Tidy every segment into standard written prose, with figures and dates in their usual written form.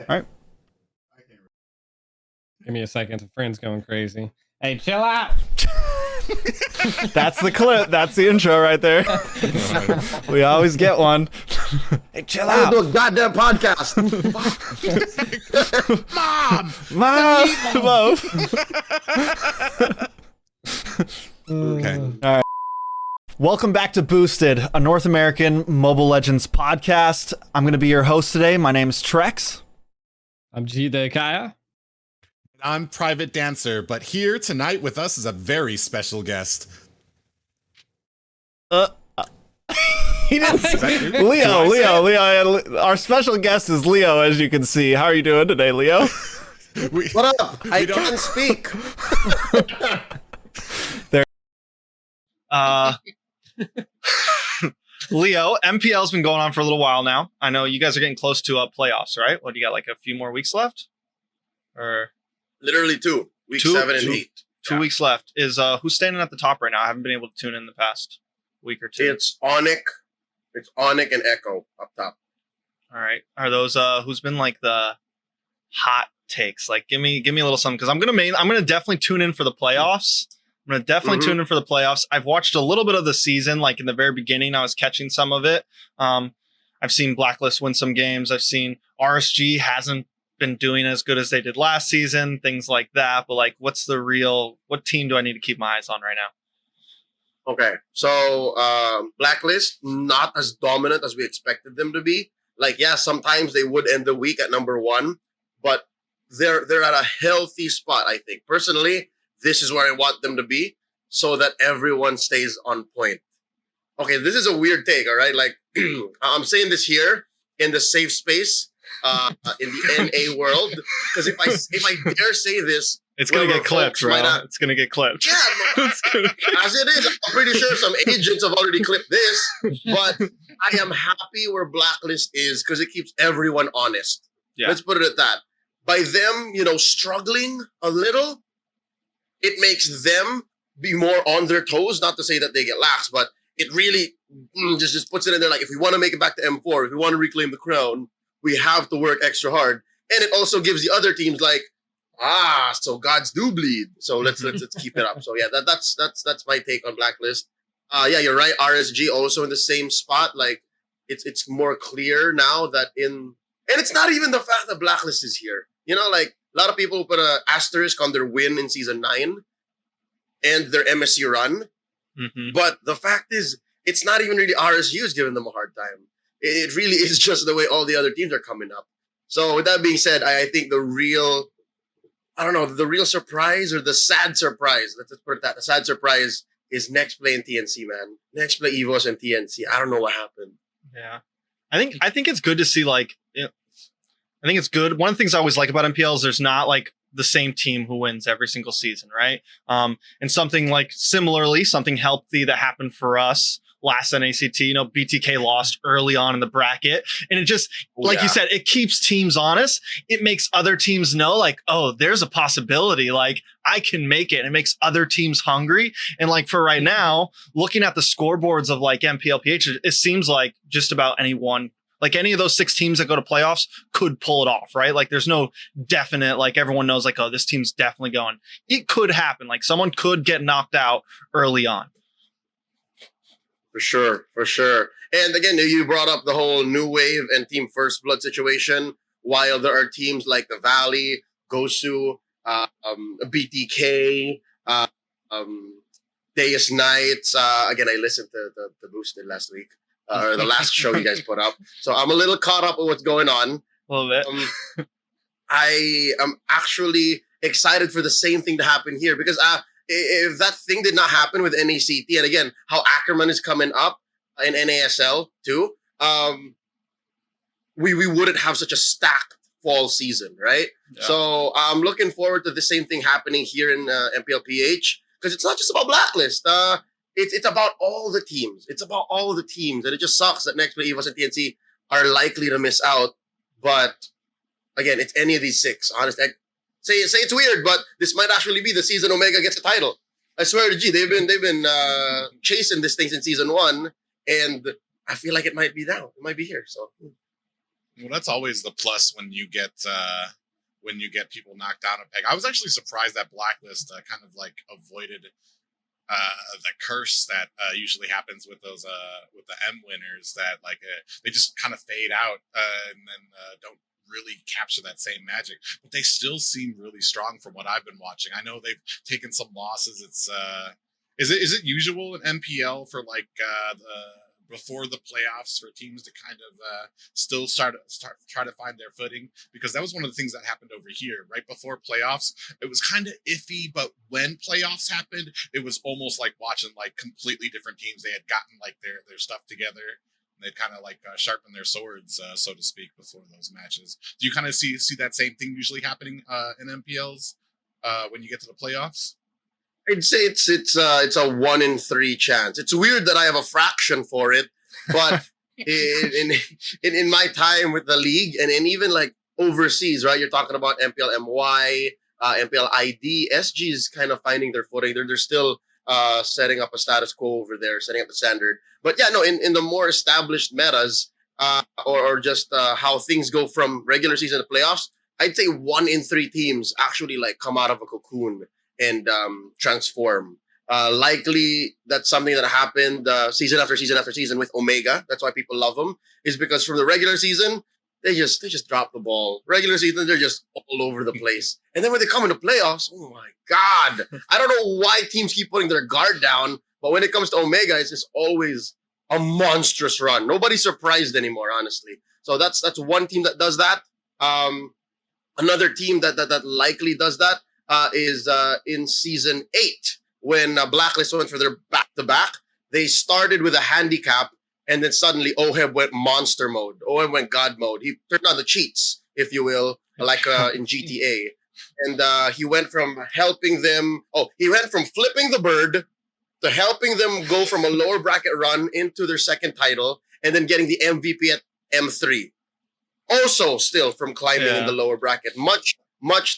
All right. Give me a second. The friend's going crazy. Hey, chill out. That's the clip. That's the intro right there. We always get one. Hey, chill out. Do a goddamn podcast. Mom. Okay. All right. Welcome back to Boosted, a North American Mobile Legends podcast. I'm going to be your host today. My name is Trex. I'm G. Kaya. I'm Private Dancer, but here tonight with us is a very special guest. He didn't say Leo. Our special guest is Leo, as you can see. How are you doing today, Leo? What up? I can't speak. There. Leo, MPL's been going on for a little while now. I know you guys are getting close to playoffs, right? What do you got? Like a few more weeks left, or Literally week 7 and 8. 2 weeks left. Is who's standing at the top right now? I haven't been able to tune in the past week or two. It's Onyx and Echo up top. All right. Are those who's been like the hot takes? Like give me a little something, because I'm gonna definitely tune in for the playoffs. I'm gonna definitely tune in for the playoffs. I've watched a little bit of the season, like in the very beginning. I was catching some of it. I've seen Blacklist win some games. I've seen RSG hasn't been doing as good as they did last season, things like that. But like, what team do I need to keep my eyes on right now? Okay, so Blacklist, not as dominant as we expected them to be. Like, yeah, sometimes they would end the week at number 1, but they're at a healthy spot, I think. Personally, this is where I want them to be so that everyone stays on point. Okay, this is a weird take, all right? Like, I'm saying this here in the safe space, in the NA world, because if I dare say this, it's gonna get clipped, bro. It's gonna get clipped. Yeah, as it is, I'm pretty sure some agents have already clipped this. But I am happy where Blacklist is because it keeps everyone honest. Yeah. Let's put it at that. By them, struggling a little, it makes them be more on their toes. Not to say that they get lax, but it really just puts it in there. Like, if we want to make it back to M4, if we want to reclaim the crown, we have to work extra hard. And it also gives the other teams like, so gods do bleed. So let's keep it up. So yeah, that's my take on Blacklist. Yeah, you're right. RSG also in the same spot. Like, it's more clear now that and it's not even the fact that Blacklist is here. Like, a lot of people put an asterisk on their win in season 9 and their MSC run. Mm-hmm. But the fact is, it's not even really RSU who's giving them a hard time. It really is just the way all the other teams are coming up. So with that being said, I think the real surprise, or the sad surprise, let's put it that, the sad surprise is next play in TNC, man. Next play EVOS and TNC. I don't know what happened. Yeah. I think it's good to see, like, I think it's good. One of the things I always like about MPL is there's not like the same team who wins every single season, right? And something like something healthy that happened for us last NACT, BTK lost early on in the bracket. And it just, you said, it keeps teams honest. It makes other teams know, like, oh, there's a possibility. Like, I can make it. And it makes other teams hungry. And like, for right now, looking at the scoreboards of like MPLPH, it seems like just about anyone, like any of those 6 teams that go to playoffs could pull it off, right? Like, there's no definite, like, everyone knows, like, oh, this team's definitely going. It could happen. Like, someone could get knocked out early on. For sure. And again, you brought up the whole New Wave and Team First Blood situation, while there are teams like the Valley, Gosu, BTK, Deus Knights. Again, I listened to the Boosted last week, or the last show you guys put up. So I'm a little caught up with what's going on. A little bit. I am actually excited for the same thing to happen here, because if that thing did not happen with NACT, and again, how Ackerman is coming up in NASL too, we wouldn't have such a stacked fall season, right? Yeah. So I'm looking forward to the same thing happening here in MPLPH, because it's not just about Blacklist. It's about all the teams. And it just sucks that next play EVOS and TNC are likely to miss out. But again, it's any of these 6. Honestly, say it's weird, but this might actually be the season Omega gets a title. I swear to G, they've been chasing this thing since season 1, and I feel like it might be now. It might be here. So Well, that's always the plus when you get people knocked down a peg. I was actually surprised that Blacklist kind of like avoided the curse that usually happens with those with the M winners, that like they just kind of fade out and then don't really capture that same magic, but they still seem really strong from what I've been watching. I know they've taken some losses. It's is it usual in MPL for like before the playoffs for teams to kind of still try to find their footing? Because that was one of the things that happened over here right before playoffs. It was kind of iffy, but when playoffs happened, it was almost like watching like completely different teams. They had gotten like their stuff together. They'd kind of like sharpen their swords, so to speak, before those matches. Do you kind of see that same thing usually happening in MPLs when you get to the playoffs? I'd say it's a 1 in 3 chance. It's weird that I have a fraction for it, but in my time with the league and even like overseas, right? You're talking about MPL MY, MPL ID, SG is kind of finding their footing. They're still setting up a status quo over there, setting up the standard. But yeah, no, in the more established metas, or just how things go from regular season to playoffs, I'd say 1 in 3 teams actually like come out of a cocoon and transform. Likely that's something that happened season after season after season with Omega. That's why people love them, is because from the regular season they just drop the ball. Regular season they're just all over the place, and then when they come into playoffs, oh my god! I don't know why teams keep putting their guard down, but when it comes to Omega, it's just always a monstrous run. Nobody's surprised anymore, honestly. So that's one team that does that. Another team that likely does that is in season 8 when Blacklist went for their back-to-back. They started with a handicap, and then suddenly Oheb went monster mode. Oheb went God mode. He turned on the cheats, if you will, like in GTA. And he went from helping them. Oh, he went from flipping the bird to helping them go from a lower bracket run into their second title, and then getting the MVP at M3. Also, still from climbing in the lower bracket, much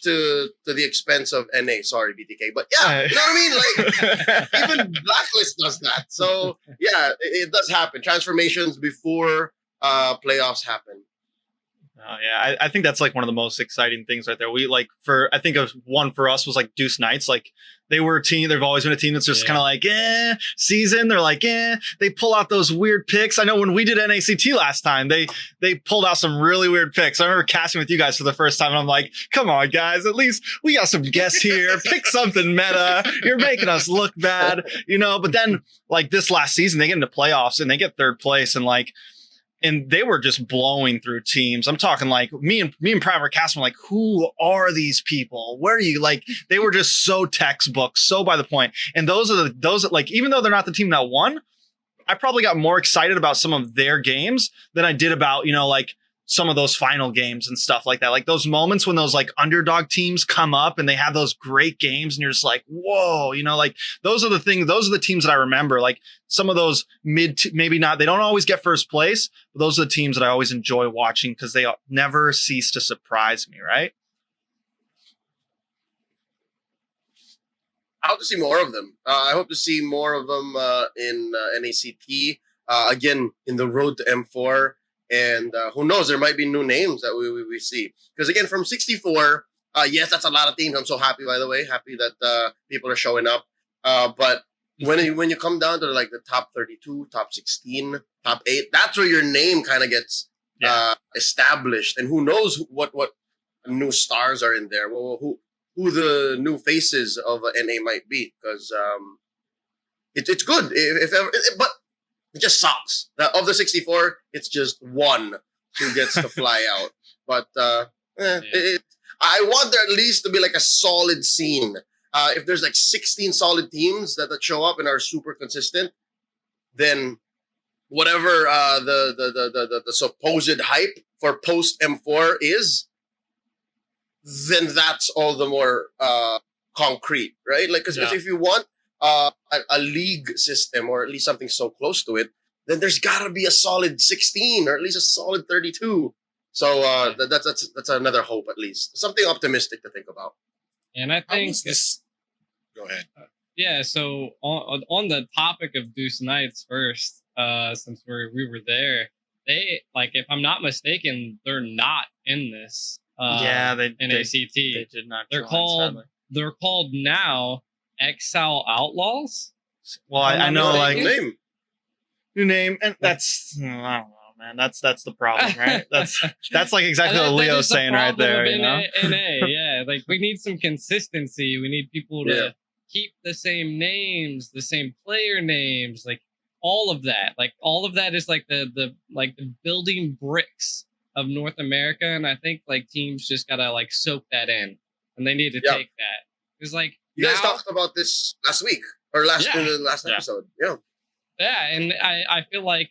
to the expense of NA. Sorry, BTK, but yeah, you know what I mean. Like even Blacklist does that. So yeah, it does happen. Transformations before playoffs happen. Oh yeah, I think that's like one of the most exciting things right there. We like I think of one for us was like Deuce Knights. Like they were a team. They've always been a team that's just kind of like season. They're like They pull out those weird picks. I know when we did NACT last time, they pulled out some really weird picks. I remember casting with you guys for the first time, and I'm like, come on guys, at least we got some guests here. Pick something meta. You're making us look bad, you know. But then like this last season, they get into playoffs and they get 3rd place, and they were just blowing through teams. I'm talking like me and Prime were casting like, who are these people? Where are you? Like they were just so textbook, so by the point. And those that like, even though they're not the team that won, I probably got more excited about some of their games than I did about, like some of those final games and stuff like that. Like those moments when those like underdog teams come up and they have those great games and you're just like, whoa, like those are the things, those are the teams that I remember. Like some of those maybe not, they don't always get first place, but those are the teams that I always enjoy watching because they never cease to surprise me, right? I hope to see more of them. I hope to see more of them in NACT. Again, in the road to M4. And who knows, there might be new names that we see. Because again, from 64, yes, that's a lot of teams. I'm so happy, by the way. Happy that people are showing up. But when you come down to like the top 32, top 16, top 8, that's where your name kind of gets established. And who knows what new stars are in there. Who the new faces of NA might be. Because it's good. But it just sucks that of the 64, it's just one who gets to fly out. But I want there at least to be like a solid scene. If there's like 16 solid teams that show up and are super consistent, then whatever the supposed hype for post M4 is, then that's all the more concrete, right? Like, because if you want a league system or at least something so close to it, then there's got to be a solid 16 or at least a solid 32. So that's another hope, at least something optimistic to think about. And I think this. Go ahead. Yeah. So on the topic of Deuce Knights first, since we were there, they like, if I'm not mistaken, they're not in this. They NACT. They did not. They're join, called. sadly. They're called now Exile Outlaws. Well, I'm I not know, mistaken. like name. new name, and that's I don't know, man. That's the problem, right? That's like exactly And what that Leo's is the saying right problem there. of You know? NA, yeah. Like, we need some consistency. We need people to Yeah. keep the same names, the same player names, like all of that. Like, all of that is like the building bricks of North America, and I think like teams just gotta like soak that in, and they need to Yeah. take that. It's like, You guys now- talked about this last week or in the last Yeah. episode. Yeah. Yeah, and I feel like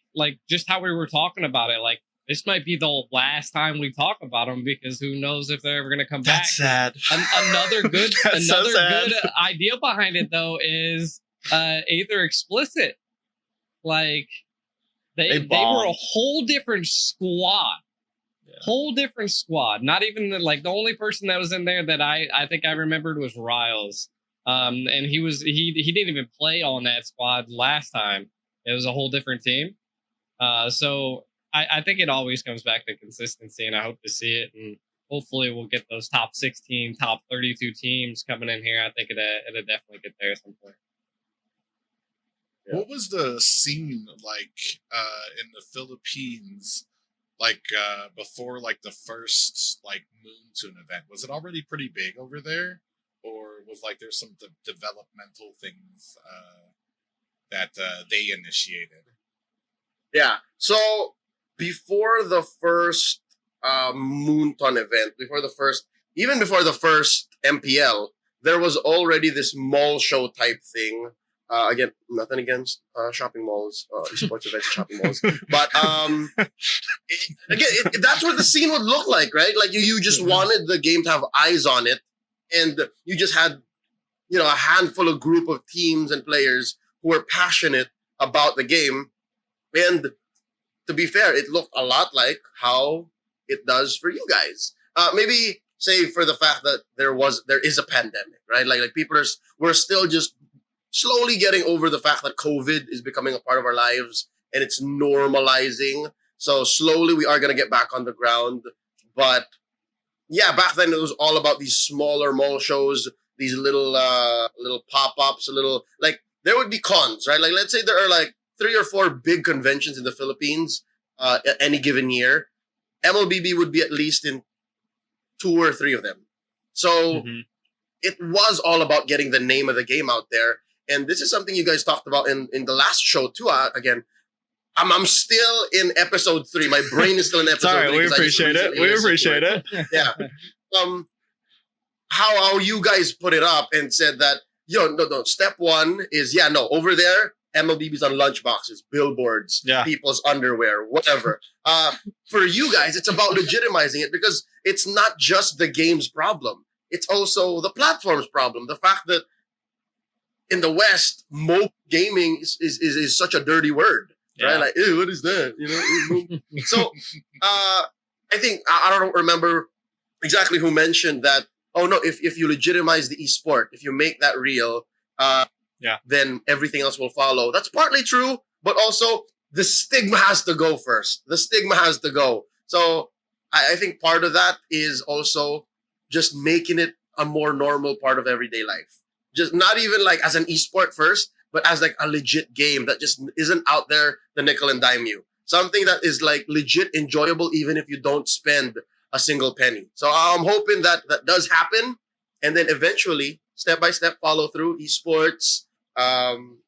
just how we were talking about it, like, this might be the last time we talk about them, because who knows if they're ever gonna come back. That's sad. Another good That's so sad. good idea behind it though is Aether Explicit. Like, they were a bombed. whole different squad. Yeah. Whole different squad. Not even the only person that was in there that I think I remembered was Riles. And he didn't even play on that squad last time. It was a whole different team. So I think it always comes back to consistency, and I hope to see it. And hopefully we'll get those top 16, top 32 teams coming in here. I think it'll definitely get there at some point. Yeah. What was the scene like in the Philippines, like before like the first like Moon Tune event? Was it already pretty big over there, or was like there's some developmental things that they initiated? Yeah. So before the first Moonton event, even before the first MPL, there was already this mall show type thing. Again, nothing against shopping malls, esports events, shopping malls, but that's what the scene would look like, right? Like you just wanted the game to have eyes on it, and you just had, a handful of group of teams and players who were passionate about the game. And to be fair, it looked a lot like how it does for you guys. Maybe save for the fact that there is a pandemic, right? Like we're still just slowly getting over the fact that COVID is becoming a part of our lives and it's normalizing. So slowly we are going to get back on the ground. But yeah, back then it was all about these smaller mall shows, these little pop-ups, like there would be cons, right? Like let's say there are like 3 or 4 big conventions in the Philippines at any given year. MLBB would be at least in 2 or 3 of them. So it was all about getting the name of the game out there. And this is something you guys talked about in the last show too. Again, I'm still in episode 3. My brain is still in episode 3. We appreciate it. We appreciate it. Yeah. How you guys put it up and said that, no. Step 1 is, over there, MLBB's on lunchboxes, billboards, people's underwear, whatever. For you guys, it's about legitimizing it, because it's not just the game's problem. It's also the platform's problem. The fact that in the West, mobile gaming is such a dirty word, right? Like, ew, what is that? So I think, I don't remember exactly who mentioned that, oh no, if you legitimize the esport, if you make that real, then everything else will follow. That's partly true, but also the stigma has to go first. The stigma has to go. So I think part of that is also just making it a more normal part of everyday life. Just not even like as an esport first, but as like a legit game that just isn't out there to nickel and dime you. Something that is like legit enjoyable even if you don't spend a single penny. So I'm hoping that does happen, and then eventually, step by step, follow through esports.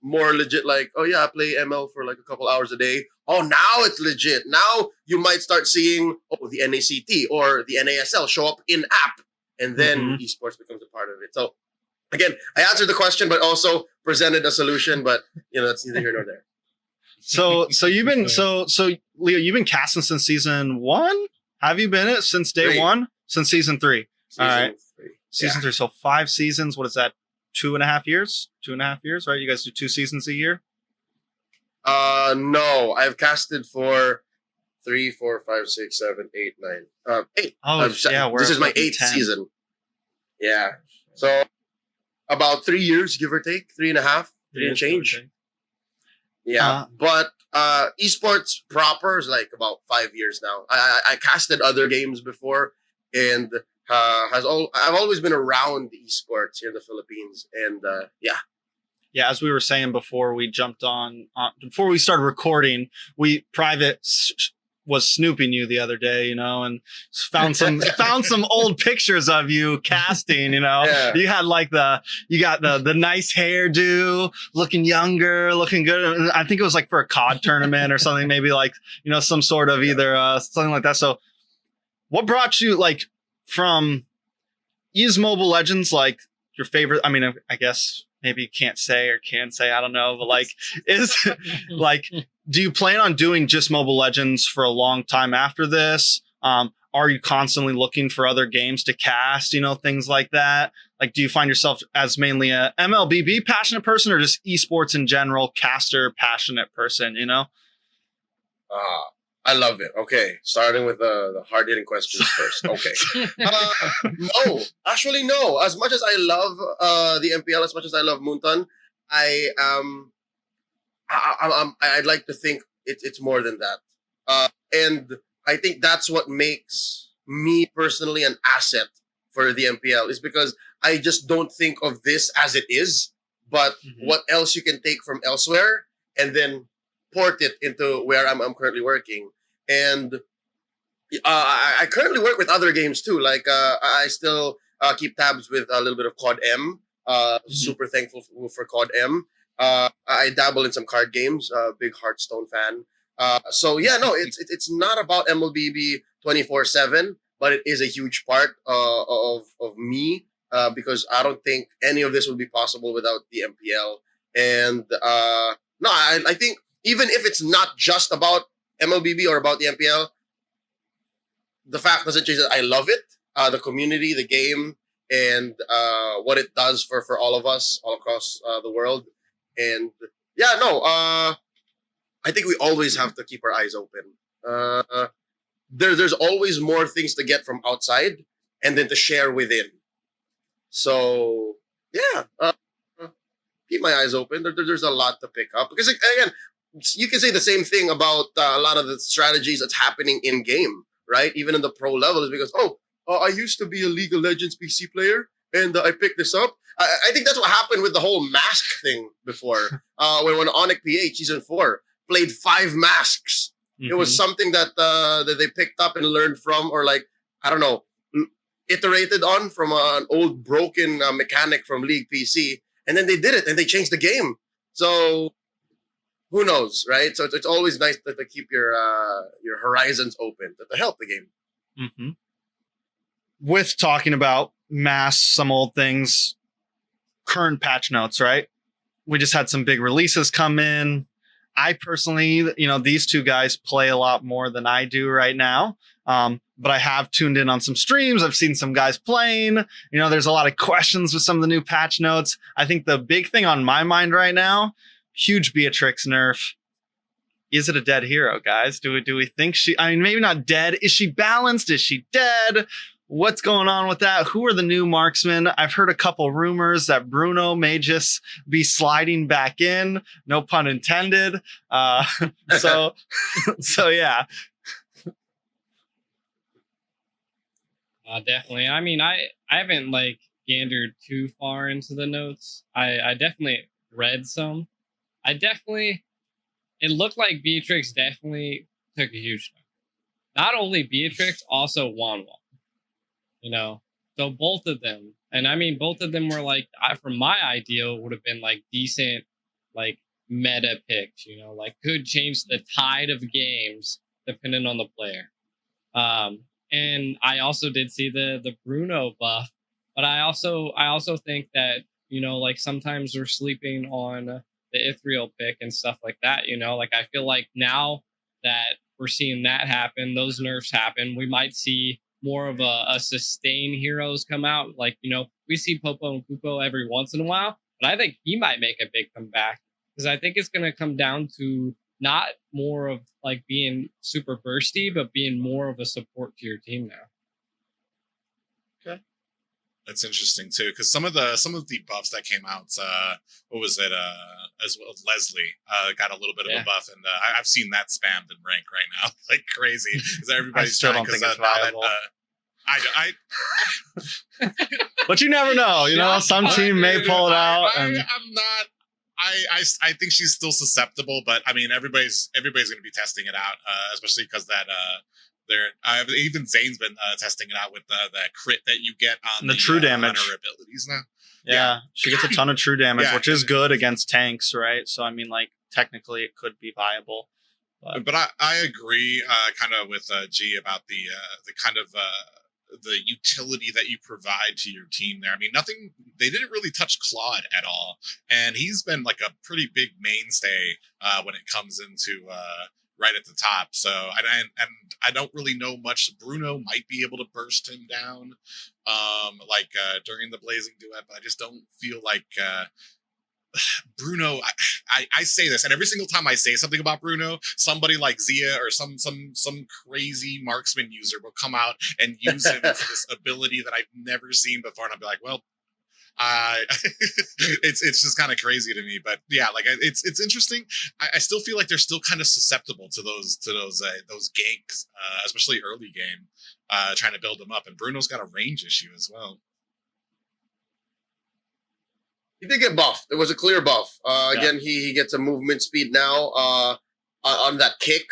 More legit, like, oh yeah, I play ML for like a couple hours a day. Oh, now it's legit. Now you might start seeing the NACT or the NASL show up in app, and then esports becomes a part of it. So again, I answered the question, but also presented a solution. But that's neither here nor there. So you've been so Leo, you've been casting since season 1. Have you been it since day 3. 1? Since season 3. All right. 3. Season 3. So 5 seasons. What is that? 2.5 years? 2.5 years, right? You guys do 2 seasons a year? No, I've casted for 3, 4, 5, 6, 7, 8, 9. 8. Oh, this is my 8th season. Yeah. So about 3 years, give or take, 3.5, 3 and change. Yeah, but esports proper is like about 5 years now. I casted other games before, and I've always been around esports here in the Philippines, and yeah. Yeah, as we were saying before we jumped on, before we started recording, was snooping you the other day, and found some old pictures of you casting. Yeah. You had you got the nice hairdo, looking younger, looking good. I think it was like for a COD tournament or something, maybe some sort of either something like that. So, what brought you from Mobilelegends your favorite? I mean, I guess maybe you can't say or can say, I don't know, but do you plan on doing just Mobilelegends for a long time after this? Are you constantly looking for other games to cast, things like that? Do you find yourself as mainly a MLBB passionate person or just esports in general, caster passionate person, I love it. Okay, starting with the hard-hitting questions first. Okay. No, actually, no. As much as I love the MPL, as much as I love Muntan, I'd like to think it's more than that. And I think that's what makes me personally an asset for the MPL is because I just don't think of this as it is, but what else you can take from elsewhere and then port it into where I'm currently working. And I currently work with other games too. I still keep tabs with a little bit of COD M. Super thankful for COD M. I dabble in some card games. Big Hearthstone fan. So yeah, no, it's not about MLBB 24/7, but it is a huge part of me because I don't think any of this would be possible without the MPL. And no, I think even if it's not just about MLBB or about the MPL, the fact doesn't change that I love it, the community, the game, and what it does for all of us all across the world. And yeah, no, I think we always have to keep our eyes open. There's always more things to get from outside and then to share within. So yeah, keep my eyes open. There's a lot to pick up because again, you can say the same thing about a lot of the strategies that's happening in game, right? Even in the pro level, is because I used to be a League of Legends PC player and I picked this up. I think that's what happened with the whole mask thing before. When Onyx PH season 4 played 5 masks, it was something that they picked up and learned from, or I don't know, iterated on from an old broken mechanic from League PC, and then they did it and they changed the game. So who knows, right? So it's always nice to keep your horizons open to help the game. With talking about masks, some old things, current patch notes, right? We just had some big releases come in. I personally, these two guys play a lot more than I do right now. But I have tuned in on some streams. I've seen some guys playing. There's a lot of questions with some of the new patch notes. I think the big thing on my mind right now, huge Beatrix nerf. Is it a dead hero, guys? Do we think maybe not dead. Is she balanced? Is she dead? What's going on with that? Who are the new marksmen? I've heard a couple rumors that Bruno may just be sliding back in. No pun intended. So yeah. Definitely. I mean, I haven't gandered too far into the notes. I definitely read some. It looked like Beatrix definitely took a huge step. Not only Beatrix, also Wanwan. So both of them, and I mean, both of them were from my ideal, would have been decent, meta picks, could change the tide of games depending on the player. And I also did see the Bruno buff, but I also think that, sometimes we're sleeping on the Ithriel pick and stuff like that, I feel like now that we're seeing that happen, those nerfs happen, we might see more of a sustain heroes come out. We see Popo and Kupo every once in a while, but I think he might make a big comeback because I think it's going to come down to not more of being super bursty, but being more of a support to your team now. Okay. That's interesting too, because some of the buffs that came out, what was it? As well, Leslie got a little bit of a buff, and I've seen that spammed in rank right now, like crazy. Because everybody's trying. Because now that but you never know. You know, some team may pull it out. I'm not. I think she's still susceptible, but I mean, everybody's going to be testing it out, especially because that even Zane's been testing it out with the crit that you get on the true damage on her abilities now. Yeah, she gets a ton of true damage, which is good against tanks, right? So I mean, like technically, it could be viable. But I agree, kind of with G about the kind of the utility that you provide to your team there. I mean, they didn't really touch Claude at all, and he's been like a pretty big mainstay when it comes into right at the top. So I don't really know much. Bruno might be able to burst him down during the Blazing Duet, but I just don't feel like Bruno. I say this, and every single time I say something about Bruno, somebody like Zia or some crazy marksman user will come out and use him for this ability that I've never seen before, and I'll be like, well, it's just kind of crazy to me. But yeah, like it's interesting. I still feel like they're still kind of susceptible to those ganks, especially early game, trying to build them up. And Bruno's got a range issue as well. He did get buffed. It was a clear buff. Again, he gets a movement speed now on that kick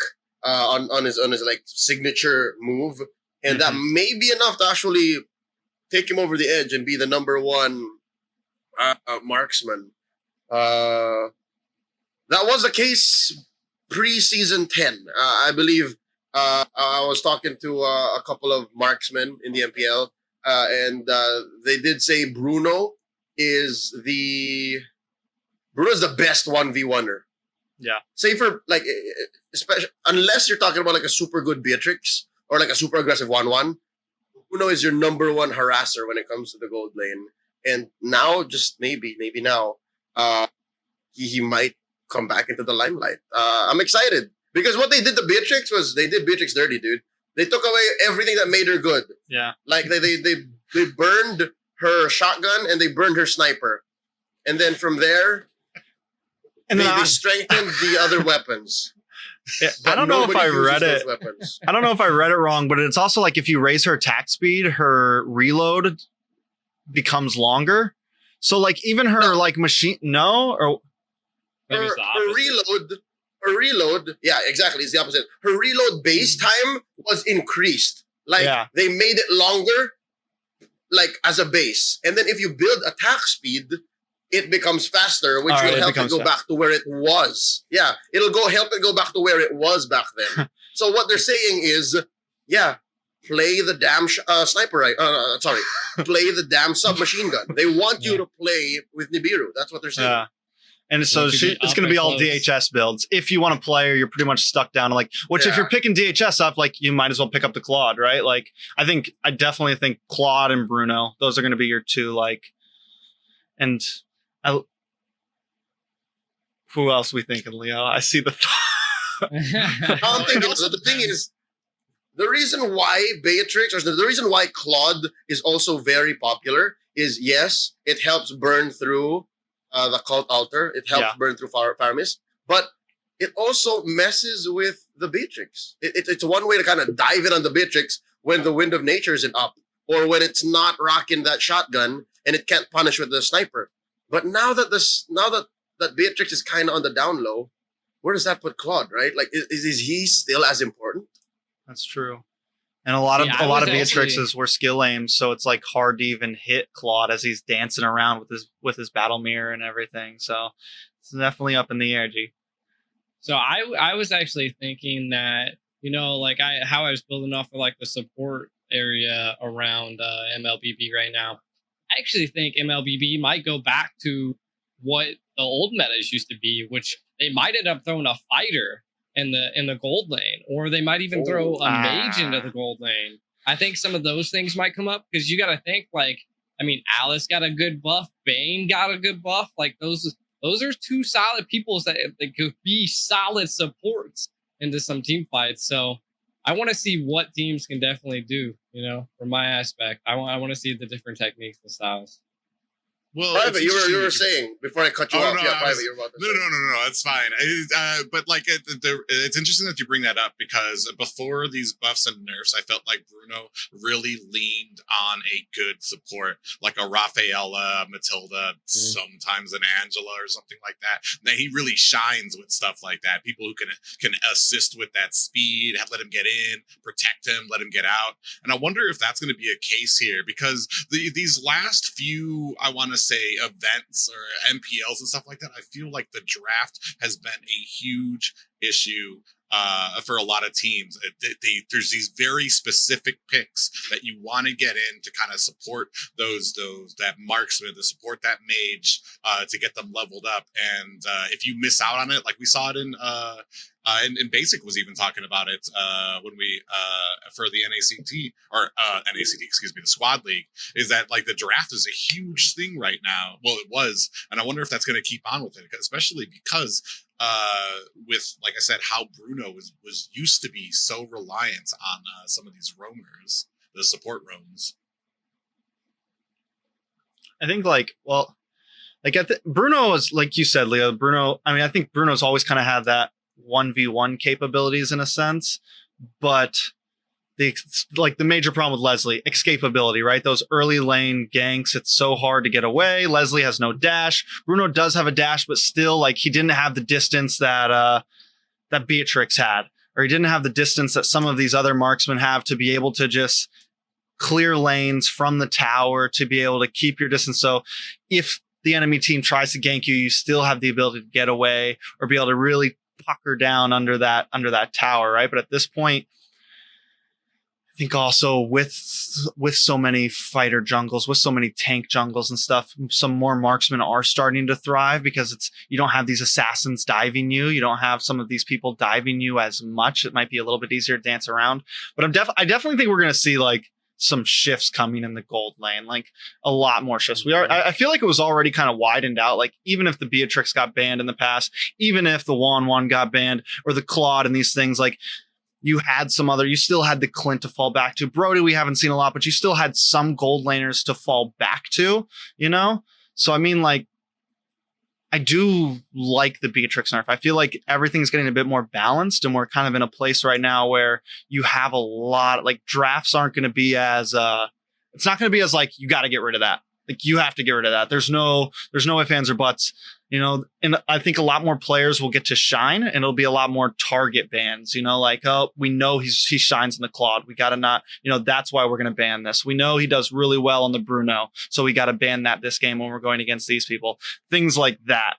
on his like signature move, and that may be enough to actually take him over the edge and be the number one marksman. That was the case pre-season 10. I believe I was talking to a couple of marksmen in the MPL, and they did say Bruno's the best 1v1er. Yeah. Say for like, especially unless you're talking about like a super good Beatrix or like a super aggressive 1-1. Bruno is your number one harasser when it comes to the gold lane. And now, just maybe now, he might come back into the limelight. I'm excited because what they did to Beatrix was they did Beatrix dirty, dude. They took away everything that made her good. Yeah. Like they burned her shotgun and they burned her sniper. And then from there, they strengthened the other weapons. Yeah, I don't know if I read it. I don't know if I read it wrong, but it's also like if you raise her attack speed, her reload becomes longer. So like even her like machine, or her reload. Yeah, exactly. It's the opposite. Her reload base time was increased. Like they made it longer, like as a base. And then if you build attack speed, it becomes faster, which will help it go back to where it was. Yeah, it'll help it go back to where it was back then. So what they're saying is, play the damn sniper. Play the damn submachine gun. They want you to play with Nibiru. That's what they're saying. Yeah. And so it's going to be all DHS builds. If you want to play, or you're pretty much stuck down to like, which if you're picking DHS up, like you might as well pick up the Claude, right? Like I definitely think Claude and Bruno, those are going to be your two, like, and who else we thinking, Leo? I see the I'm thinking, so the thing is, the reason why Beatrix, or the reason why Claude is also very popular is, yes, it helps burn through the cult altar. It helps burn through Faramis, but it also messes with the Beatrix. It's one way to kind of dive in on the Beatrix when the Wind of Nature isn't up, or when it's not rocking that shotgun and it can't punish with the sniper. But now that that Beatrix is kind of on the down low, where does that put Claude, right? Like, is he still as important? That's true. And a lot of Beatrixes were skill aims, so it's like hard to even hit Claude as he's dancing around with his battle mirror and everything. So it's definitely up in the air, G. So I was actually thinking that, like how I was building off of like the support area around MLBB right now. I actually think MLBB might go back to what the old metas used to be, which they might end up throwing a fighter in the gold lane, or they might even throw a mage into the gold lane. I think some of those things might come up because you got to think Alice got a good buff, Bane got a good buff. Like those are two solid people that could be solid supports into some team fights. So I want to see what teams can definitely do, from my aspect. I want to see the different techniques and styles. Well, Private, you were saying before I cut you off. No, Yeah, Private, you were about to say. No, it's fine. But like, it's interesting that you bring that up because before these buffs and nerfs, I felt like Bruno really leaned on a good support, like a Rafaela, Matilda, sometimes an Angela or something like that. Now he really shines with stuff like that. People who can assist with that speed, let him get in, protect him, let him get out. And I wonder if that's going to be a case here because these last few, I want to say, events or MPLs and stuff like that, I feel like the draft has been a huge issue for a lot of teams. There's these very specific picks that you want to get in to kind of support that marksman, to support that mage, to get them leveled up. And if you miss out on it, like we saw it in Basic was even talking about it when we for the NACT or NACT, excuse me, the Squad League, is that like the draft is a huge thing right now. Well, it was, and I wonder if that's going to keep on with it, especially because with, like I said, how Bruno was used to be so reliant on some of these roamers, the support roams. I think Bruno is, like you said, Leo. Bruno, I mean, I think Bruno's always kind of had that 1v1 capabilities in a sense, but the major problem with Leslie, escapability, right? Those early lane ganks, it's so hard to get away. Leslie has no dash. Bruno does have a dash, but still, like, he didn't have the distance that Beatrix had, or he didn't have the distance that some of these other marksmen have to be able to just clear lanes from the tower, to be able to keep your distance. So if the enemy team tries to gank you, you still have the ability to get away or be able to really pucker down under that tower, right? But at this point, I think also with so many fighter jungles, with so many tank jungles and stuff, some more marksmen are starting to thrive because you don't have these assassins diving you. You don't have some of these people diving you as much. It might be a little bit easier to dance around. But I definitely think we're going to see like some shifts coming in the gold lane, like a lot more shifts. I feel like it was already kind of widened out. Like even if the Beatrix got banned in the past, even if the Juan got banned or the Claude and these things, like you still had the Clint to fall back to. Brody, we haven't seen a lot, but you still had some gold laners to fall back to, So I mean, like, I do like the Beatrix nerf. I feel like everything's getting a bit more balanced, and we're kind of in a place right now where you have a lot, like drafts aren't going to be as, it's not going to be as like, you got to get rid of that. Like you have to get rid of that. There's no ifs, ands, or buts, and I think a lot more players will get to shine, and it'll be a lot more target bans, like, oh, we know he shines in the Claude. We got to not, that's why we're going to ban this. We know he does really well on the Bruno, so we got to ban that this game when we're going against these people. Things like that.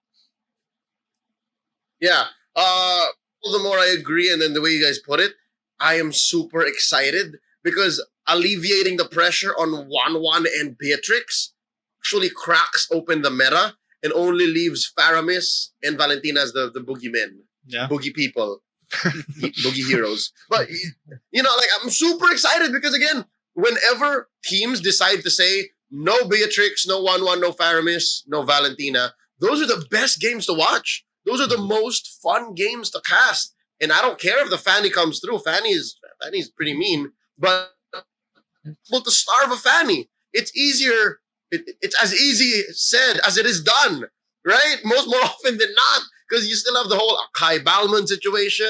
Yeah. The more I agree, and then the way you guys put it, I am super excited because alleviating the pressure on Juan and Beatrix actually cracks open the meta and only leaves Faramis and Valentina as the boogeymen, boogie people, boogie heroes. But, I'm super excited because, again, whenever teams decide to say no Beatrix, no Juan, no Faramis, no Valentina, those are the best games to watch. Those are the most fun games to cast. And I don't care if the Fanny comes through. Fanny's pretty mean, but to starve a Fanny, it's easier. It's as easy said as it is done, right? More often than not, because you still have the whole Kai Balman situation.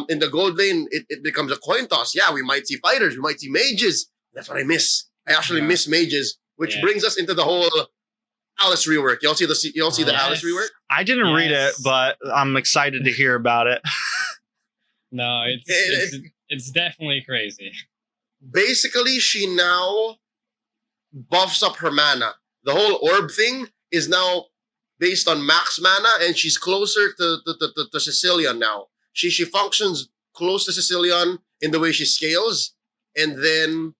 In the gold lane, it becomes a coin toss. Yeah, we might see fighters, we might see mages. That's what I miss. I actually miss mages, which brings us into the whole Alice rework. Y'all see the Alice rework? I didn't read it, but I'm excited to hear about it. No, it's definitely crazy. Basically, she now buffs up her mana. The whole orb thing is now based on max mana, and she's closer to Sicilian now. She functions close to Sicilian in the way she scales, and then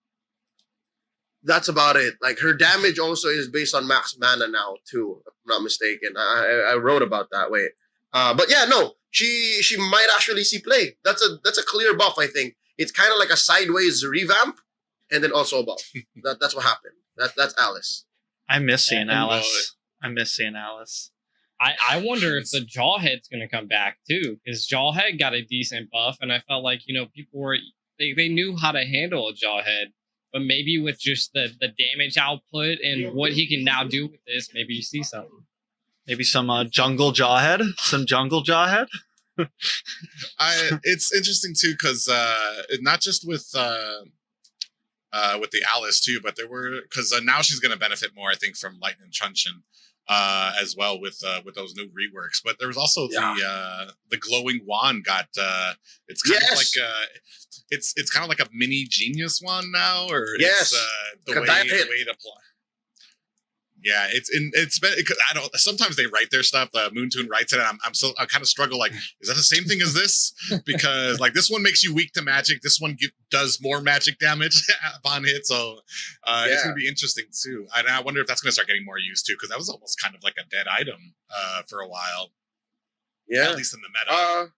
that's about it. Like her damage also is based on max mana now too, if I'm not mistaken. I wrote about that way. But yeah, no, she might actually see play. That's a clear buff, I think. It's kind of like a sideways revamp, and then also a buff. That's what happened. That's Alice. I miss seeing Alice. I wonder if the Jawhead's going to come back too, because Jawhead got a decent buff, and I felt like people were they knew how to handle a Jawhead but maybe with just the damage output and what he can now do with this, maybe you see something. Maybe some jungle jawhead. It's interesting too because not just with the Alice too, but there were because now she's going to benefit more, I think, from Lightning Truncheon as well with those new reworks. But there was also the glowing wand got it's kind of like it's kind of like a mini genius wand now, or it's the way to apply. Yeah, it's been. I don't. Sometimes they write their stuff. Moontoon writes it, and I kind of struggle. Like, is that the same thing as this? Because like this one makes you weak to magic. This one does more magic damage upon hit. So it's gonna be interesting too. And I wonder if that's gonna start getting more used too, because that was almost kind of like a dead item for a while. Yeah, at least in the meta.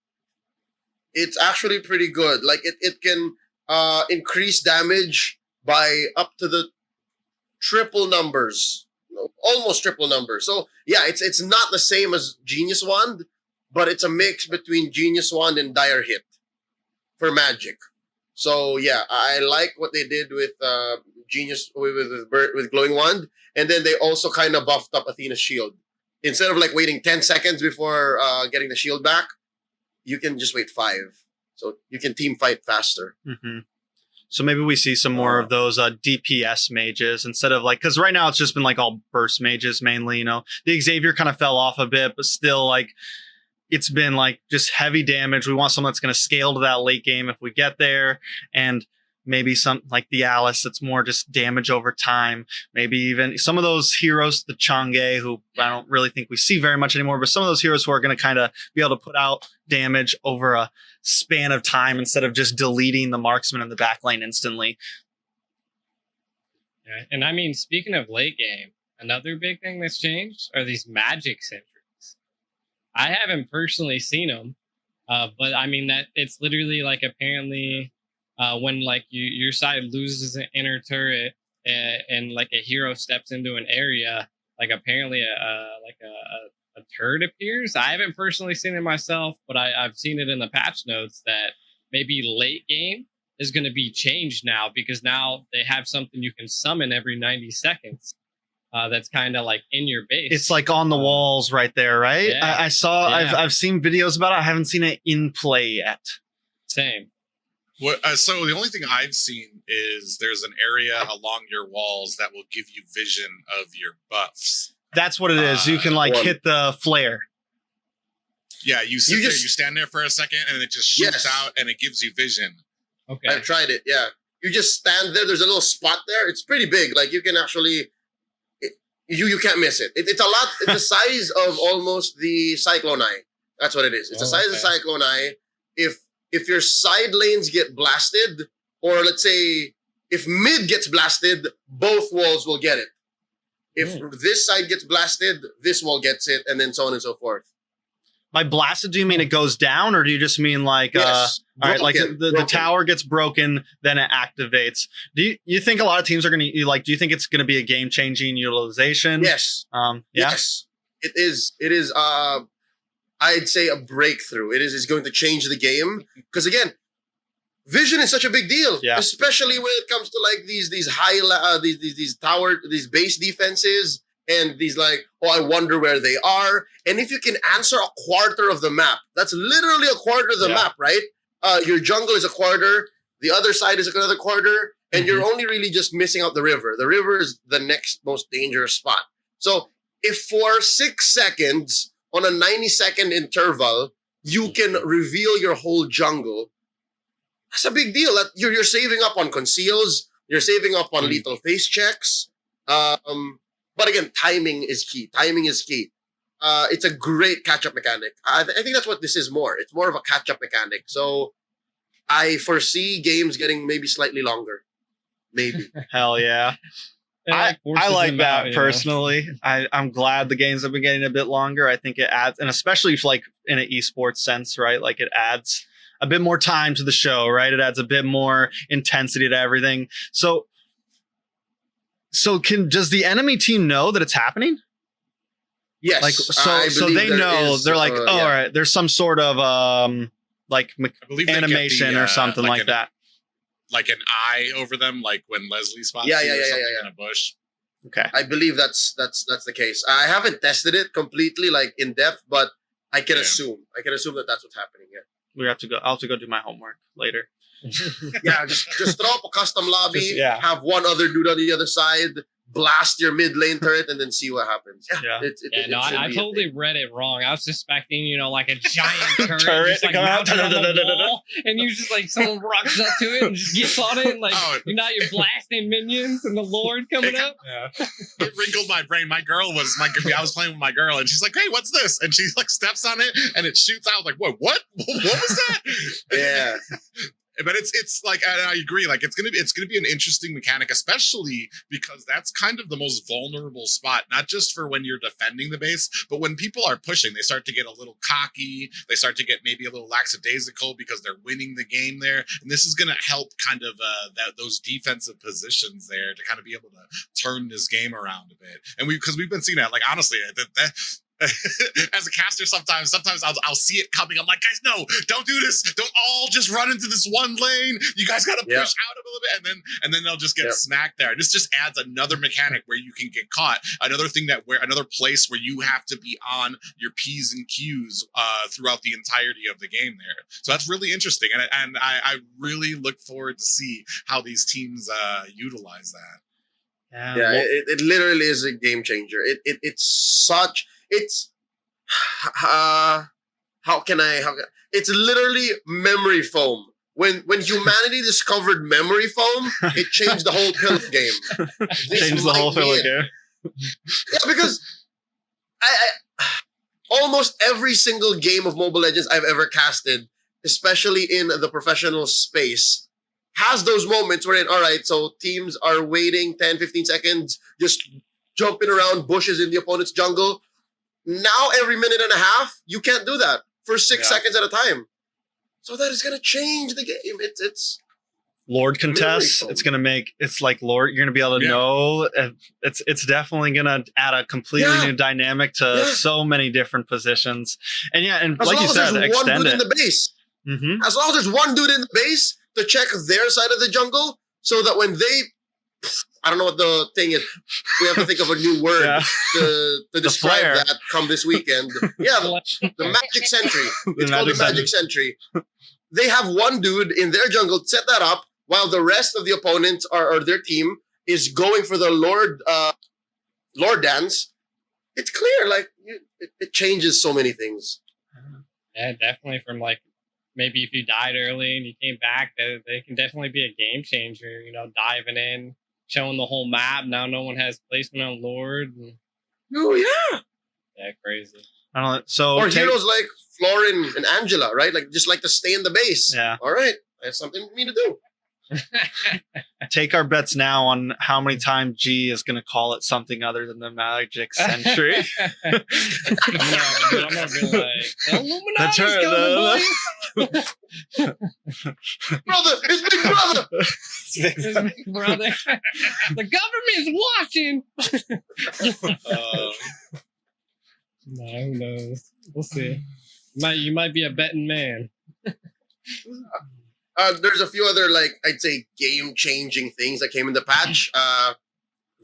It's actually pretty good. Like it can increase damage by up to the triple numbers. Almost triple numbers. So yeah, it's not the same as Genius Wand, but it's a mix between Genius Wand and Dire Hit for magic. So yeah, I like what they did with Genius with Glowing Wand, and then they also kind of buffed up Athena's shield. Instead of like waiting 10 seconds before getting the shield back, you can just wait 5. So you can team fight faster. Mm-hmm. So maybe we see some more of those DPS mages instead of like, because right now it's just been like all burst mages mainly, you know. The Xavier kind of fell off a bit, but still like it's been like just heavy damage. We want someone that's going to scale to that late game if we get there, and maybe some like the Alice that's more just damage over time. Maybe even some of those heroes, the Chang'e, who I don't really think we see very much anymore, but some of those heroes who are going to kind of be able to put out damage over a span of time instead of just deleting the marksman in the back lane instantly. Yeah, and I mean, speaking of late game, another big thing that's changed are these magic sentries. I haven't personally seen them, but I mean that it's literally like apparently when like your side loses an inner turret and like a hero steps into an area, like apparently a turret appears. I haven't personally seen it myself, but I've seen it in the patch notes that maybe late game is going to be changed now because now they have something you can summon every 90 seconds. That's kind of like in your base. It's like on the walls right there, right? Yeah. I saw. Yeah. I've seen videos about it. I haven't seen it in play yet. Same. So the only thing I've seen is there's an area along your walls that will give you vision of your buffs. That's what it is. You can like hit the flare. Yeah, you stand there for a second and it just shoots out and it gives you vision. Okay. I've tried it, yeah. You just stand there, there's a little spot there. It's pretty big. Like you can actually you can't miss it. It's a lot, it's the size of almost the Cyclone Eye. That's what it is. It's the size of the Cyclone Eye. If your side lanes get blasted, or let's say if mid gets blasted, both walls will get it. If this side gets blasted, this wall gets it, and then so on and so forth. By blasted, do you mean it goes down, or do you just mean like, all right, like the tower gets broken, then it activates? Do you think a lot of teams are going to like? Do you think it's going to be a game-changing utilization? Yes. Yes, it is. It is. I'd say a breakthrough. It is going to change the game because again, vision is such a big deal, especially when it comes to like these these base defenses and these like, oh, I wonder where they are. And if you can answer a quarter of the map, that's literally a quarter of the map, right? Your jungle is a quarter, the other side is another quarter, and you're only really just missing out the river. The river is the next most dangerous spot. So if for 6 seconds on a 90-second interval, you can reveal your whole jungle, that's a big deal. You're saving up on conceals. You're saving up on lethal face checks. But again, timing is key. Timing is key. It's a great catch-up mechanic. I think that's what this is more. It's more of a catch-up mechanic. So I foresee games getting maybe slightly longer. Maybe. Hell yeah. I like that personally. I'm glad the games have been getting a bit longer. I think it adds, and especially if like in an esports sense, right? Like it adds a bit more time to the show, right? It adds a bit more intensity to everything. So does the enemy team know that it's happening? Yes. Like so they know. They're like, all right, there's some sort of like animation or something like that. like an eye over them, like when Leslie spots Yeah, you yeah, or yeah, something yeah, yeah. in a bush. Okay. I believe that's the case. I haven't tested it completely, like in depth, but I can assume. I can assume that that's what's happening here. I'll have to go do my homework later. Yeah, just throw up a custom lobby, Just- yeah. have one other dude on the other side, blast your mid lane turret, and then see what happens. Yeah. I totally read it wrong. I was expecting, like a giant turret, Turret just, to like, come out. mounted on the wall, and you just like someone rocks up to it and just gets on it, and like you're blasting minions and the Lord coming up. Yeah. It wrinkled my brain. I was playing with my girl, and she's like, "Hey, what's this?" And she like steps on it, and it shoots out. Like, what? What was that? Yeah. But it's like, and I agree. Like, it's gonna be an interesting mechanic, especially because that's kind of the most vulnerable spot. Not just for when you're defending the base, but when people are pushing, they start to get a little cocky. They start to get maybe a little lackadaisical because they're winning the game there. And this is gonna help kind of those defensive positions there to kind of be able to turn this game around a bit. And because we've been seeing that. Like, honestly, that as a caster, sometimes I'll see it coming. I'm like, guys, no, don't do this. Don't all just run into this one lane. You guys got to push out a little bit, and then they'll just get smacked there. And this just adds another mechanic where you can get caught. Another place where you have to be on your P's and Q's throughout the entirety of the game there. So that's really interesting, and I really look forward to see how these teams utilize that. Yeah, it literally is a game changer. It's it's literally memory foam. When humanity discovered memory foam, it changed the whole pill of game. Changed the whole pill of game. Yeah, because I almost every single game of Mobile Legends I've ever casted, especially in the professional space, has those moments where, all right, so teams are waiting 10, 15 seconds, just jumping around bushes in the opponent's jungle. Now, every minute and a half, you can't do that for 6 seconds at a time. So that is going to change the game. It's Lord contests. It's going to make, it's like Lord, you're going to be able to know. It's definitely going to add a completely new dynamic to so many different positions. And and as like you said, extend one dude it. in the base. Mm-hmm. As long as there's one dude in the base to check their side of the jungle, so that when they, I don't know what the thing is, we have to think of a new word to describe that come this weekend. Yeah, the magic sentry. It's called the magic sentry. They have one dude in their jungle set that up, while the rest of the opponents or their team is going for the Lord dance. It's clear, like it changes so many things. Yeah, definitely. From like, maybe if you died early and you came back, they can definitely be a game changer. Diving in, showing the whole map. Now no one has placement on Lord. Oh yeah. Yeah, crazy. I don't know. So or heroes like Florin and Angela, right? Like just like to stay in the base. Yeah. All right, I have something for me to do. Take our bets now on how many times G is going to call it something other than the magic sentry. I'm gonna be like, Illuminati's coming, boys. Brother, it's Big Brother. It's Big Brother. The government's watching. No, who knows? We'll see. You might be a betting man. There's a few other, like, I'd say game-changing things that came in the patch.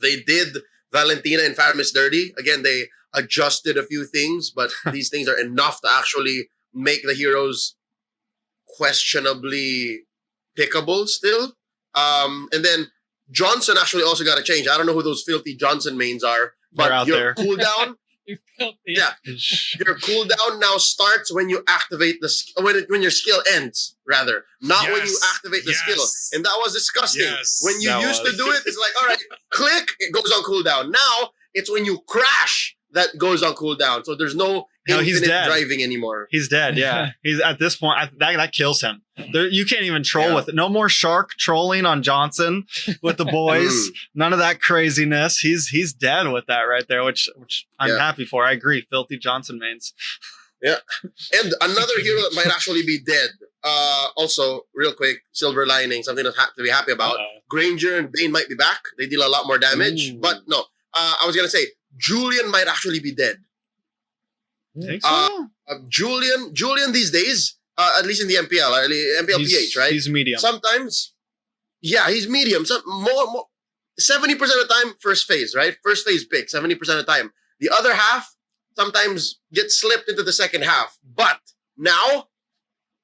They did Valentina and Faramis dirty. Again, they adjusted a few things, but these things are enough to actually make the heroes questionably pickable still. And then Johnson actually also got a change. I don't know who those filthy Johnson mains are, but your cooldown... Yeah, your cooldown now starts when you activate when your skill ends, rather, not when you activate the skill. And that was disgusting. When you used to do it, it's like, all right, click, it goes on cooldown. Now it's when you crash that goes on cooldown. So there's no infinite driving anymore. He's dead. Yeah, he's at this point. That kills him. You can't even troll with it. No more shark trolling on Johnson with the boys. None of that craziness. He's dead with that right there, which I'm happy for. I agree. Filthy Johnson mains. Yeah, and another hero that might actually be dead. Also, real quick, silver lining, something to be happy about. Granger and Bane might be back. They deal a lot more damage, but no. I was gonna say Julian might actually be dead. Think so? Julian these days, at least in the MPL, MPL PH, right? He's medium. Sometimes, Yeah, he's medium. So more 70% of the time, first phase, right? First phase pick, 70% of the time. The other half sometimes gets slipped into the second half. But now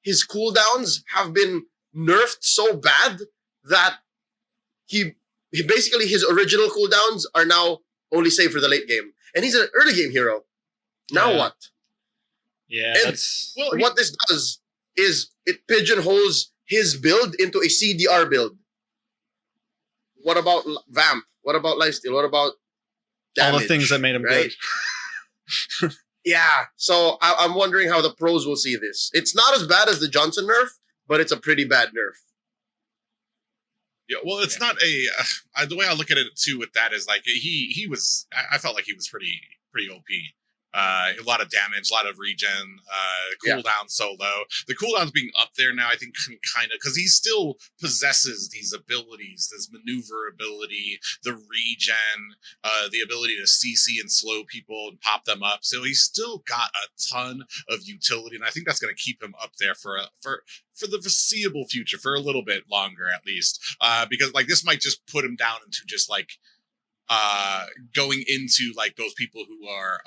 his cooldowns have been nerfed so bad that he basically his original cooldowns are now only saved for the late game. And he's an early game hero. Now Yeah. what? Yeah, And that's what this does is it pigeonholes his build into a CDR build. What about Vamp? What about Lifesteal? What about damage? all the things that made him right? good. Yeah. So I'm wondering how the pros will see this. It's not as bad as the Johnson nerf, but it's a pretty bad nerf. Yeah, well, it's not a. The way I look at it too with that is like he was. I felt like he was pretty OP. A lot of damage, a lot of regen, cooldown so low. The cooldowns being up there now, I think, can kind of, because he still possesses these abilities, this maneuverability, the regen, the ability to CC and slow people and pop them up. So he's still got a ton of utility, and I think that's going to keep him up there for the foreseeable future, for a little bit longer at least. Because like this might just put him down into just like going into like those people who are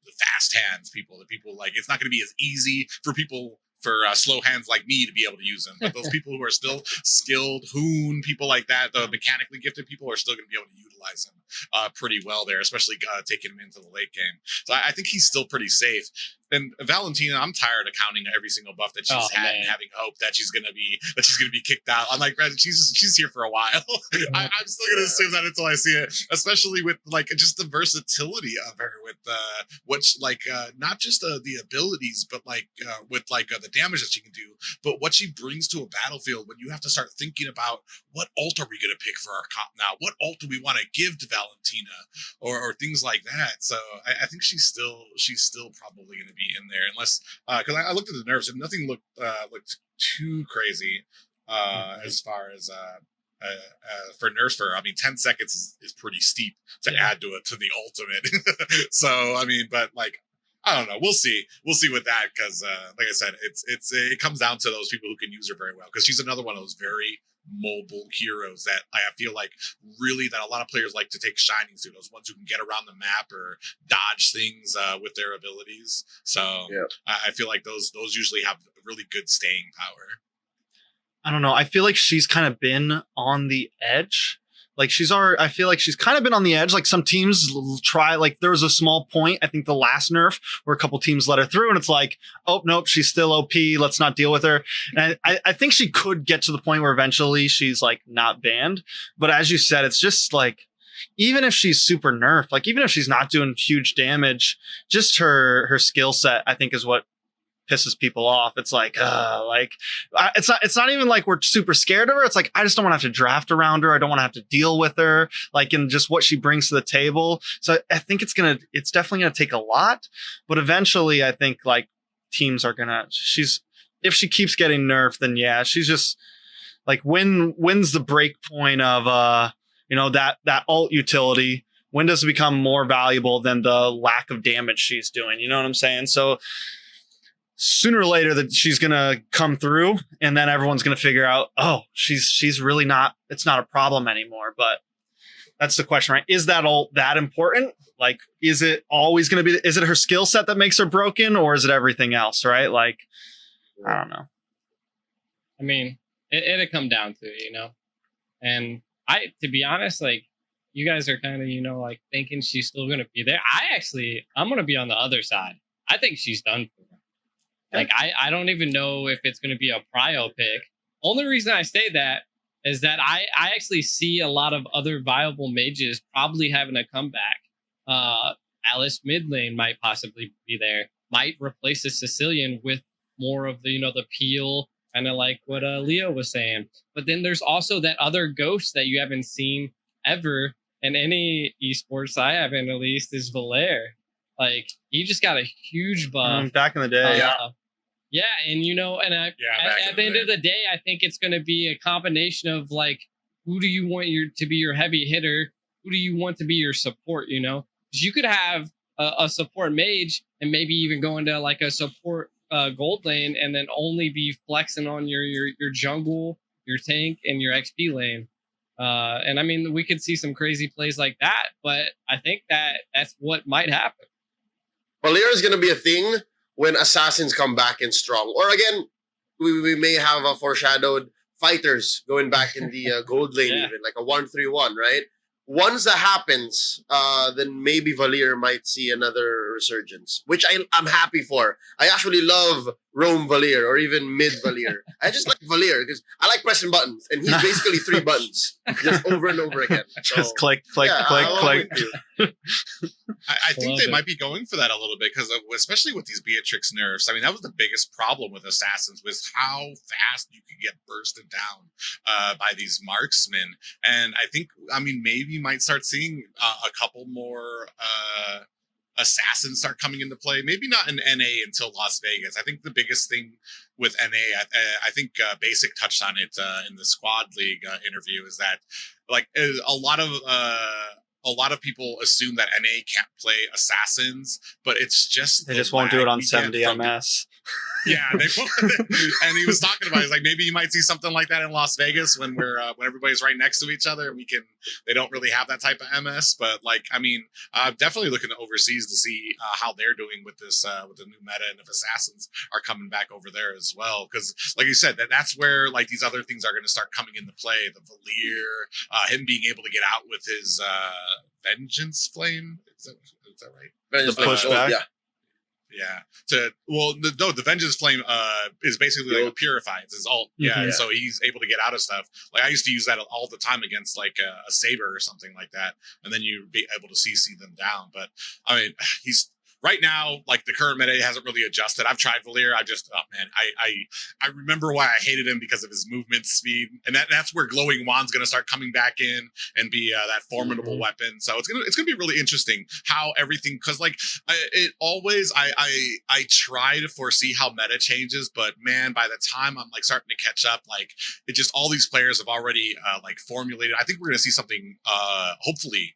the fast hands people, the people like it's not going to be as easy for people for slow hands like me to be able to use them, but those people who are still skilled, Hoon, people like that, the mechanically gifted people are still going to be able to utilize them pretty well there, especially taking him into the late game. So I think he's still pretty safe. And Valentina, I'm tired of counting every single buff that she's had and having hope that she's gonna be kicked out. I'm like, she's here for a while. I'm still gonna assume that until I see it, especially with like just the versatility of her, with which like not just the abilities, but like with like the damage that she can do, but what she brings to a battlefield when you have to start thinking about what ult are we gonna pick for our comp now? What ult do we want to give to Valentina, or things like that? So I think she's still probably gonna be in there, unless because I looked at the nerfs and nothing looked too crazy as far as for nerfs. For I mean, 10 seconds is pretty steep to add to the ultimate. So I mean, but like I don't know, we'll see with that, because like I said, it comes down to those people who can use her very well, because she's another one of those very mobile heroes that I feel like really that a lot of players like to take shinings to, those ones who can get around the map or dodge things with their abilities. So I feel like those usually have really good staying power. I don't know. I feel like she's kind of been on the edge. Like I feel like she's kind of been on the edge. Like some teams try, like there was a small point, I think the last nerf, where a couple teams let her through and it's like, oh, nope, she's still OP. Let's not deal with her. And I think she could get to the point where eventually she's like not banned. But as you said, it's just like, even if she's super nerfed, like even if she's not doing huge damage, just her skill set, I think is what pisses people off. It's like, it's not even like we're super scared of her. It's like, I just don't want to have to draft around her. I don't want to have to deal with her, like, in just what she brings to the table. So I think it's definitely gonna take a lot, but eventually I think like teams are gonna, if she keeps getting nerfed, then yeah, she's just like, when's the break point of, that ult utility? When does it become more valuable than the lack of damage she's doing? You know what I'm saying? So sooner or later that she's going to come through, and then everyone's going to figure out, oh, she's really not, it's not a problem anymore. But that's the question, right? Is that all that important? Like, is it always going to be, is it her skill set that makes her broken, or is it everything else, right? Like, I don't know. I mean, it'll come down to it, and to be honest, like, you guys are kind of, like thinking she's still going to be there. I'm going to be on the other side. I think she's done for. Like, I don't even know if it's going to be a prio pick. Only reason I say that is that I actually see a lot of other viable mages probably having a comeback. Alice mid lane might possibly be there. Might replace a Sicilian with more of the, the peel, kind of like what Leo was saying. But then there's also that other ghost that you haven't seen ever in any esports I haven't, at least, is Valere. Like, he just got a huge buff. Back in the day. Yeah, and at the end of the day, I think it's going to be a combination of like, who do you want to be your heavy hitter? Who do you want to be your support? Because you could have a support mage and maybe even go into like a support gold lane, and then only be flexing on your jungle your tank, and your XP lane. And I mean, we could see some crazy plays like that, but I think that's what might happen. Valier is going to be a thing when assassins come back in strong. Or again, we may have a foreshadowed fighters going back in the gold lane, even like a 1-3-1, right? Once that happens, then maybe Valier might see another resurgence, which I'm happy for. I actually love Roam Valier or even mid Valier. I just like Valier because I like pressing buttons, and he's basically 3 buttons just over and over again. So, just click, click, click. I think they might be going for that a little bit because especially with these Beatrix nerfs. I mean, that was the biggest problem with assassins was how fast you could get bursted down by these marksmen. And I think, I mean, maybe you might start seeing a couple more assassins start coming into play. Maybe not in NA until Las Vegas. I think the biggest thing with NA, I think Basic touched on it in the Squad League interview, is that like a lot of people assume that NA can't play assassins, but it's just they just won't do it on 70 MS. Yeah, and he was talking about it. He's like, maybe you might see something like that in Las Vegas when we're when everybody's right next to each other and they don't really have that type of MS. But like, I mean, definitely looking to overseas to see how they're doing with this with the new meta and if assassins are coming back over there as well. Because like you said, that's where like these other things are going to start coming into play. The Valier, him being able to get out with his Vengeance Flame. Is that right? Vengeance Flame, yeah. Yeah. The Vengeance Flame is basically like a Purify. It's his ult. Yeah. And so he's able to get out of stuff. Like I used to use that all the time against like a Saber or something like that. And then you'd be able to CC them down. But I mean, he's right now, like the current meta hasn't really adjusted. I've tried Valier. I remember why I hated him because of his movement speed. And that's where Glowing Wand's going to start coming back in and be that formidable weapon. So it's going to be really interesting how everything, because like I try to foresee how meta changes, but man, by the time I'm like starting to catch up, like it just, all these players have already like formulated. I think we're going to see something, hopefully,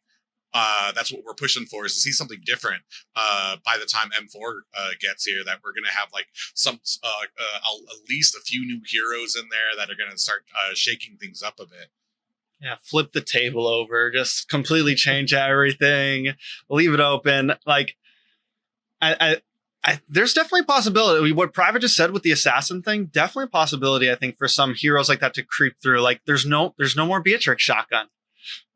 that's what we're pushing for, is to see something different by the time M4 gets here, that we're going to have like some at least a few new heroes in there that are going to start shaking things up a bit. Yeah, flip the table over, just completely change everything, leave it open. Like I there's definitely a possibility. What Private just said with the assassin thing, definitely a possibility, I think, for some heroes like that to creep through. Like there's no more Beatrix shotgun.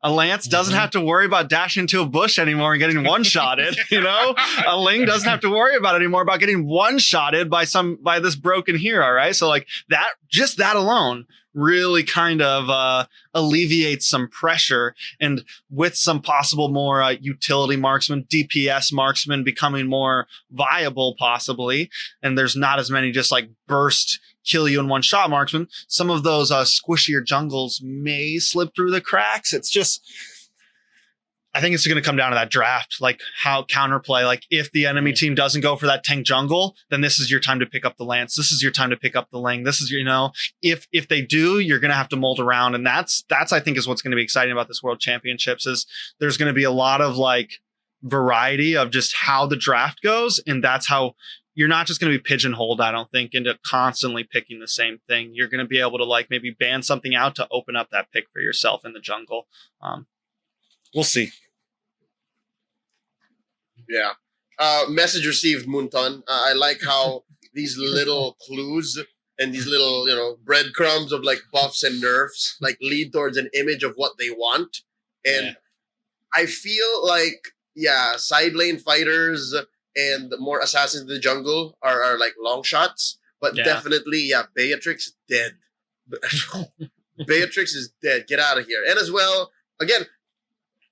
A Lance doesn't have to worry about dashing into a bush anymore and getting one-shotted, you know? A Ling doesn't have to worry about getting one-shotted by this broken hero, right? So like that alone really kind of alleviates some pressure, and with some possible more utility marksman, DPS marksman becoming more viable possibly, and there's not as many just like burst kill you in one shot marksman, some of those squishier jungles may slip through the cracks. It's just, I think it's going to come down to that draft, like how counterplay, like if the enemy team doesn't go for that tank jungle, then this is your time to pick up the Lance. This is your time to pick up the Ling. This is your, if they do, you're going to have to mold around. And that's, I think, is what's going to be exciting about this World Championships, is there's going to be a lot of like variety of just how the draft goes. And that's how you're not just going to be pigeonholed, I don't think, into constantly picking the same thing. You're going to be able to like maybe ban something out to open up that pick for yourself in the jungle. We'll see. Yeah. Message received, Munton. I like how these little clues and these little, breadcrumbs of like buffs and nerfs like lead towards an image of what they want. And I feel like, side lane fighters and more assassins in the jungle are like long shots, but definitely, Beatrix is dead. Beatrix is dead. Get out of here. And as well, again,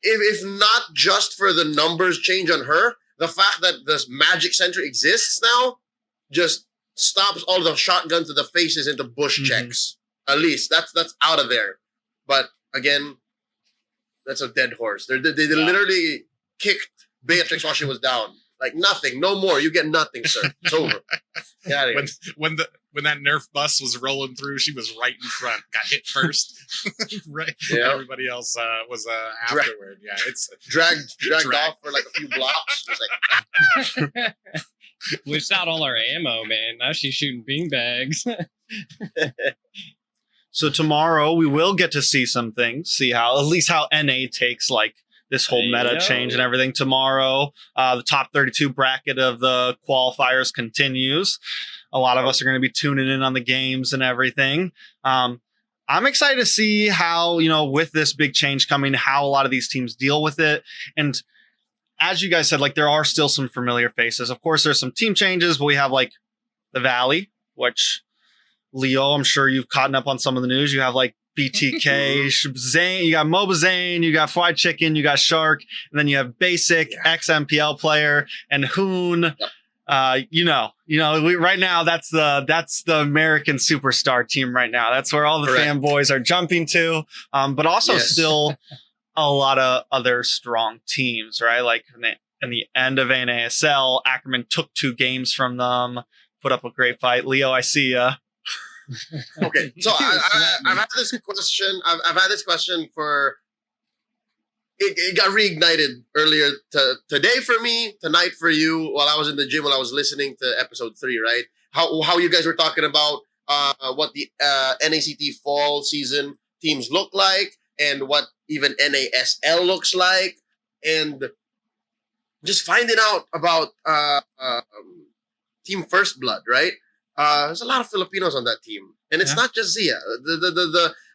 if not just for the numbers change on her, the fact that this magic Sentry exists now just stops all the shotguns to the faces into bush checks. At least that's out of there. But again, that's a dead horse. They literally kicked Beatrix while she was down. Like nothing, no more. You get nothing, sir. It's over. Get out of here. When that Nerf bus was rolling through, she was right in front. Got hit first. Right. Yeah. Everybody else was afterward. Yeah, it's dragged off for like a few blocks. It's like Whipped out all our ammo, man. Now she's shooting beanbags. So tomorrow we will get to see some things, see how at least how NA takes like this whole meta change and everything. Tomorrow, the top 32 bracket of the qualifiers continues. A lot of us are going to be tuning in on the games and everything. I'm excited to see how, with this big change coming, how a lot of these teams deal with it. And as you guys said, like there are still some familiar faces. Of course, there's some team changes, but we have like the Valley, which Leo, I'm sure you've caught up on some of the news. You have like BTK, Zane, you got Moba Zane, you got Fried Chicken, you got Shark, and then you have Basic, ex-MPL player, and Hoon. Right now that's the American superstar team right now. That's where all the fanboys are jumping to. But also still a lot of other strong teams, right? Like in the end of NASL, Ackerman took 2 games from them, put up a great fight. Leo, I see ya. Okay, so I've had this question. I've had this question for. It got reignited earlier today for me, tonight for you. While I was in the gym, while I was listening to episode 3, right? How you guys were talking about what the NACT fall season teams look like, and what even NASL looks like, and just finding out about Team First Blood, right? There's a lot of Filipinos on that team, and it's not just Zia.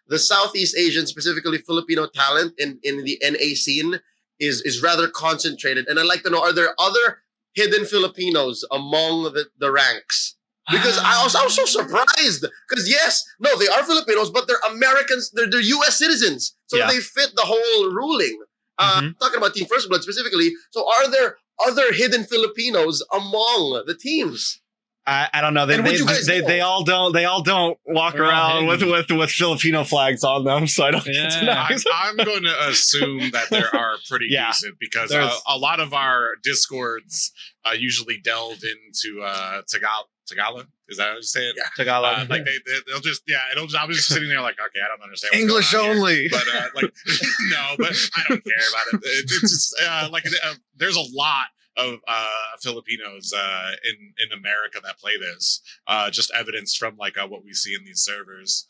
The Southeast Asian, specifically Filipino talent in the NA scene is rather concentrated. And I'd like to know, are there other hidden Filipinos among the ranks? Because I was so surprised. Because they are Filipinos, but they're Americans. They're US citizens, so they fit the whole ruling. Talking about Team First Blood specifically. So are there other hidden Filipinos among the teams? I don't know. They all don't walk around with Filipino flags on them, so I don't. I'm going to assume that there are pretty decent, because a lot of our discords usually delve into Tagalog. Is that how you say it? Yeah, Tagalog. Like they'll just I'm just sitting there like, okay, I don't understand. What's English going on only. Here. But no, but I don't care about it. It's just there's a lot of Filipinos in America that play this, just evidence from what we see in these servers.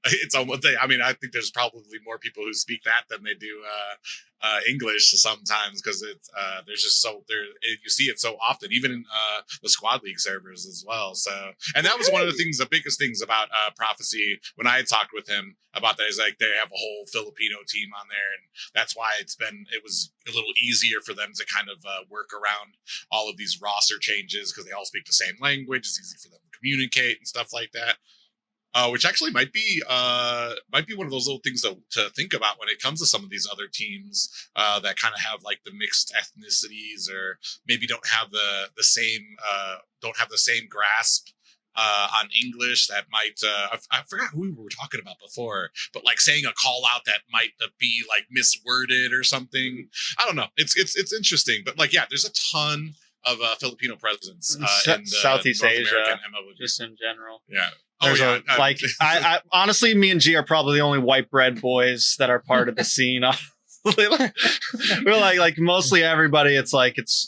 It's almost, I think there's probably more people who speak that than they do English sometimes, because it's there's just you see it so often, even in the squad league servers as well. So, and that was one of the biggest things about Prophecy when I had talked with him about that, is like they have a whole Filipino team on there, and that's why it was a little easier for them to kind of work around all of these roster changes, because they all speak the same language. It's easy for them to communicate and stuff like that. Which actually might be one of those little things to think about when it comes to some of these other teams that kind of have like the mixed ethnicities, or maybe don't have the same grasp on English. That might I forgot who we were talking about before, but like saying a call out that might be like misworded or something. I don't know. It's interesting, but there's a ton of Filipino presence in Southeast North Asia, American MLBB. just in general. Yeah. I honestly, me and G are probably the only white bread boys that are part of the scene. We're like mostly everybody. It's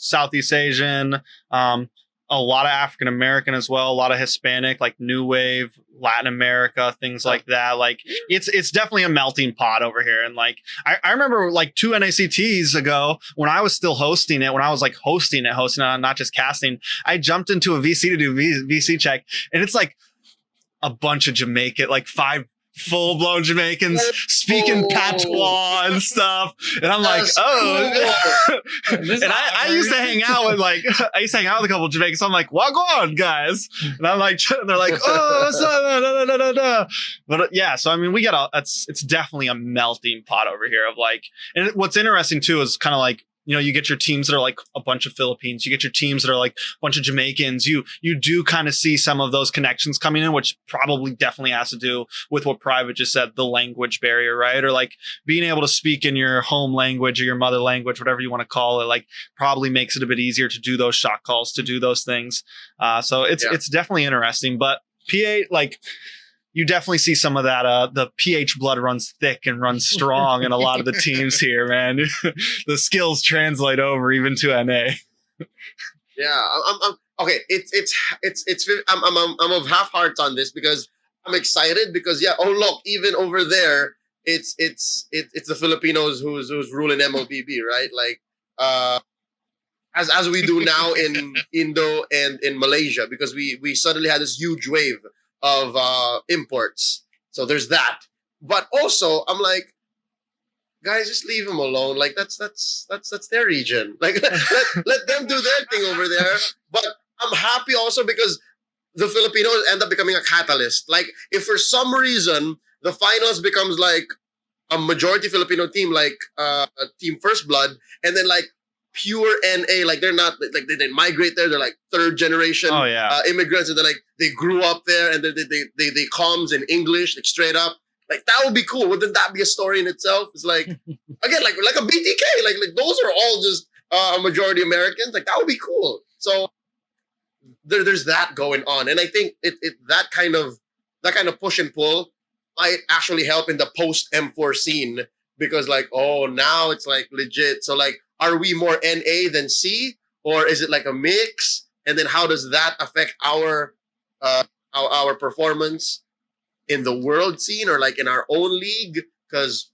Southeast Asian, a lot of African American as well, a lot of Hispanic, like New Wave, Latin America, things like that. Like it's definitely a melting pot over here. And I remember 2 NACTs ago when I was still hosting it, hosting it, not just casting, I jumped into a VC to do VC check, and it's a bunch of Jamaican, 5 full-blown Jamaicans speaking patois and stuff, and I'm like, and I used to hang out with a couple of Jamaicans. So I'm like, "Walk on, guys," and I'm like, they're like, "Oh, what's up?" Da, da, da. But so we got it's definitely a melting pot over here of and what's interesting too is kind of you get your teams that are a bunch of Philippines. You get your teams that are a bunch of Jamaicans. You do kind of see some of those connections coming in, which probably definitely has to do with what Private just said, the language barrier, right? Or being able to speak in your home language or your mother language, whatever you want to call it, probably makes it a bit easier to do those shot calls, to do those things. So it's definitely interesting. But PA, you definitely see some of that. The PH blood runs thick and runs strong in a lot of the teams here, man. The skills translate over even to NA. Yeah, I'm okay. I'm of half hearts on this, because I'm excited because oh look, even over there, it's the Filipinos who's ruling MLBB, right? Like as we do now in Indo and in Malaysia, because we suddenly had this huge wave of imports. So there's that. But also, I'm like, guys, just leave them alone. Like that's their region. Like let them do their thing over there. But I'm happy also because the Filipinos end up becoming a catalyst. Like if for some reason the finals becomes like a majority Filipino team, like Team First Blood, and then like pure NA, like they're not like they didn't migrate there. They're like third generation immigrants, and they're like they grew up there, and they comms in English, like straight up. Like that would be cool. Wouldn't that be a story in itself? It's like again, like a BTK. Like those are all just a majority Americans. Like that would be cool. So there's that going on, and I think that kind of push and pull might actually help in the post M4 scene, because like now it's like legit. So like, are we more NA than C, or is it like a mix? And then how does that affect our performance in the world scene, or like in our own league? Because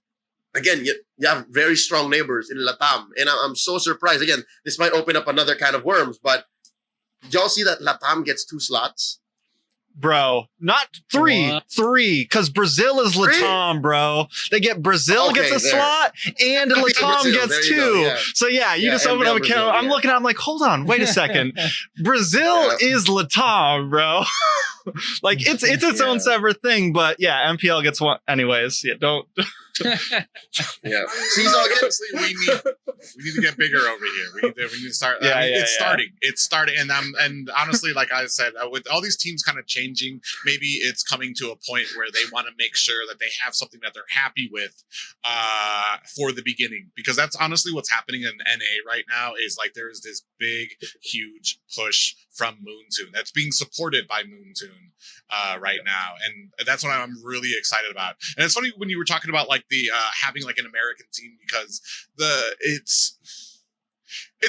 again, you have very strong neighbors in Latam, and I'm so surprised. Again, this might open up another can of worms, but did y'all see that Latam gets 2 slots? Bro, not 3. What? 3, because Brazil is Latam, bro. They get Brazil gets a slot, and Latam Brazil, gets 2. So yeah, you just open up a can. I'm looking at. I'm like, hold on, wait a second. Brazil is Latam, bro. Like it's its own separate thing, but yeah, MPL gets one. Anyways, yeah, don't. Yeah. See, so honestly, we need to get bigger over here. We need to start. It's starting, and honestly, like I said, with all these teams kind of changing, maybe it's coming to a point where they want to make sure that they have something that they're happy with for the beginning, because that's honestly what's happening in NA right now. Is like there's this big, huge push from Moontoon that's being supported by Moontoon right now, and that's what I'm really excited about. And it's funny when you were talking about like the having like an American team, because it's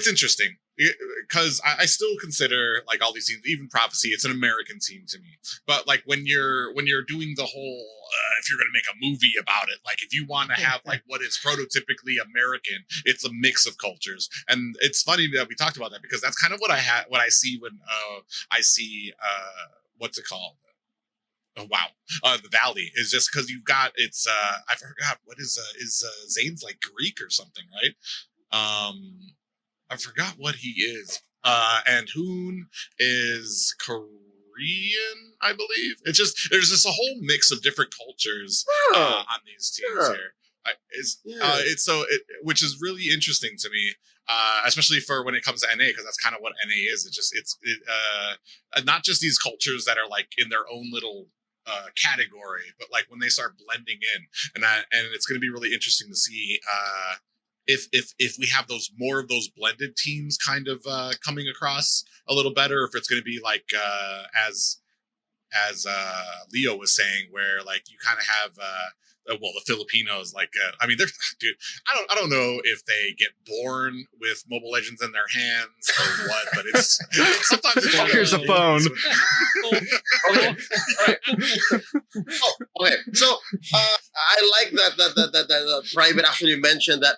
interesting, because I still consider like all these teams, even Prophecy, it's an American team to me. But like when you're doing the whole if you're going to make a movie about it, like if you want to have like what is prototypically American, it's a mix of cultures. And it's funny that we talked about that, because that's kind of what I see when I see what's it called? Oh wow, the Valley is just because you've got I forgot what is Zane's like Greek or something, right? I forgot what he is. And Hoon is Korean, I believe. It's just there's just a whole mix of different cultures on these teams here. Which is really interesting to me, especially for when it comes to NA, because that's kind of what NA is. It's not just these cultures that are like in their own little category, but like when they start blending in, and it's going to be really interesting to see if we have more of those blended teams kind of coming across a little better, if it's going to be like as Leo was saying, where like you kind of have the Filipinos, like I mean, they're dude. I don't know if they get born with Mobilelegends in their hands or what, but it's sometimes it's Here's a phone. Okay. Okay. So I like that Private actually mentioned that.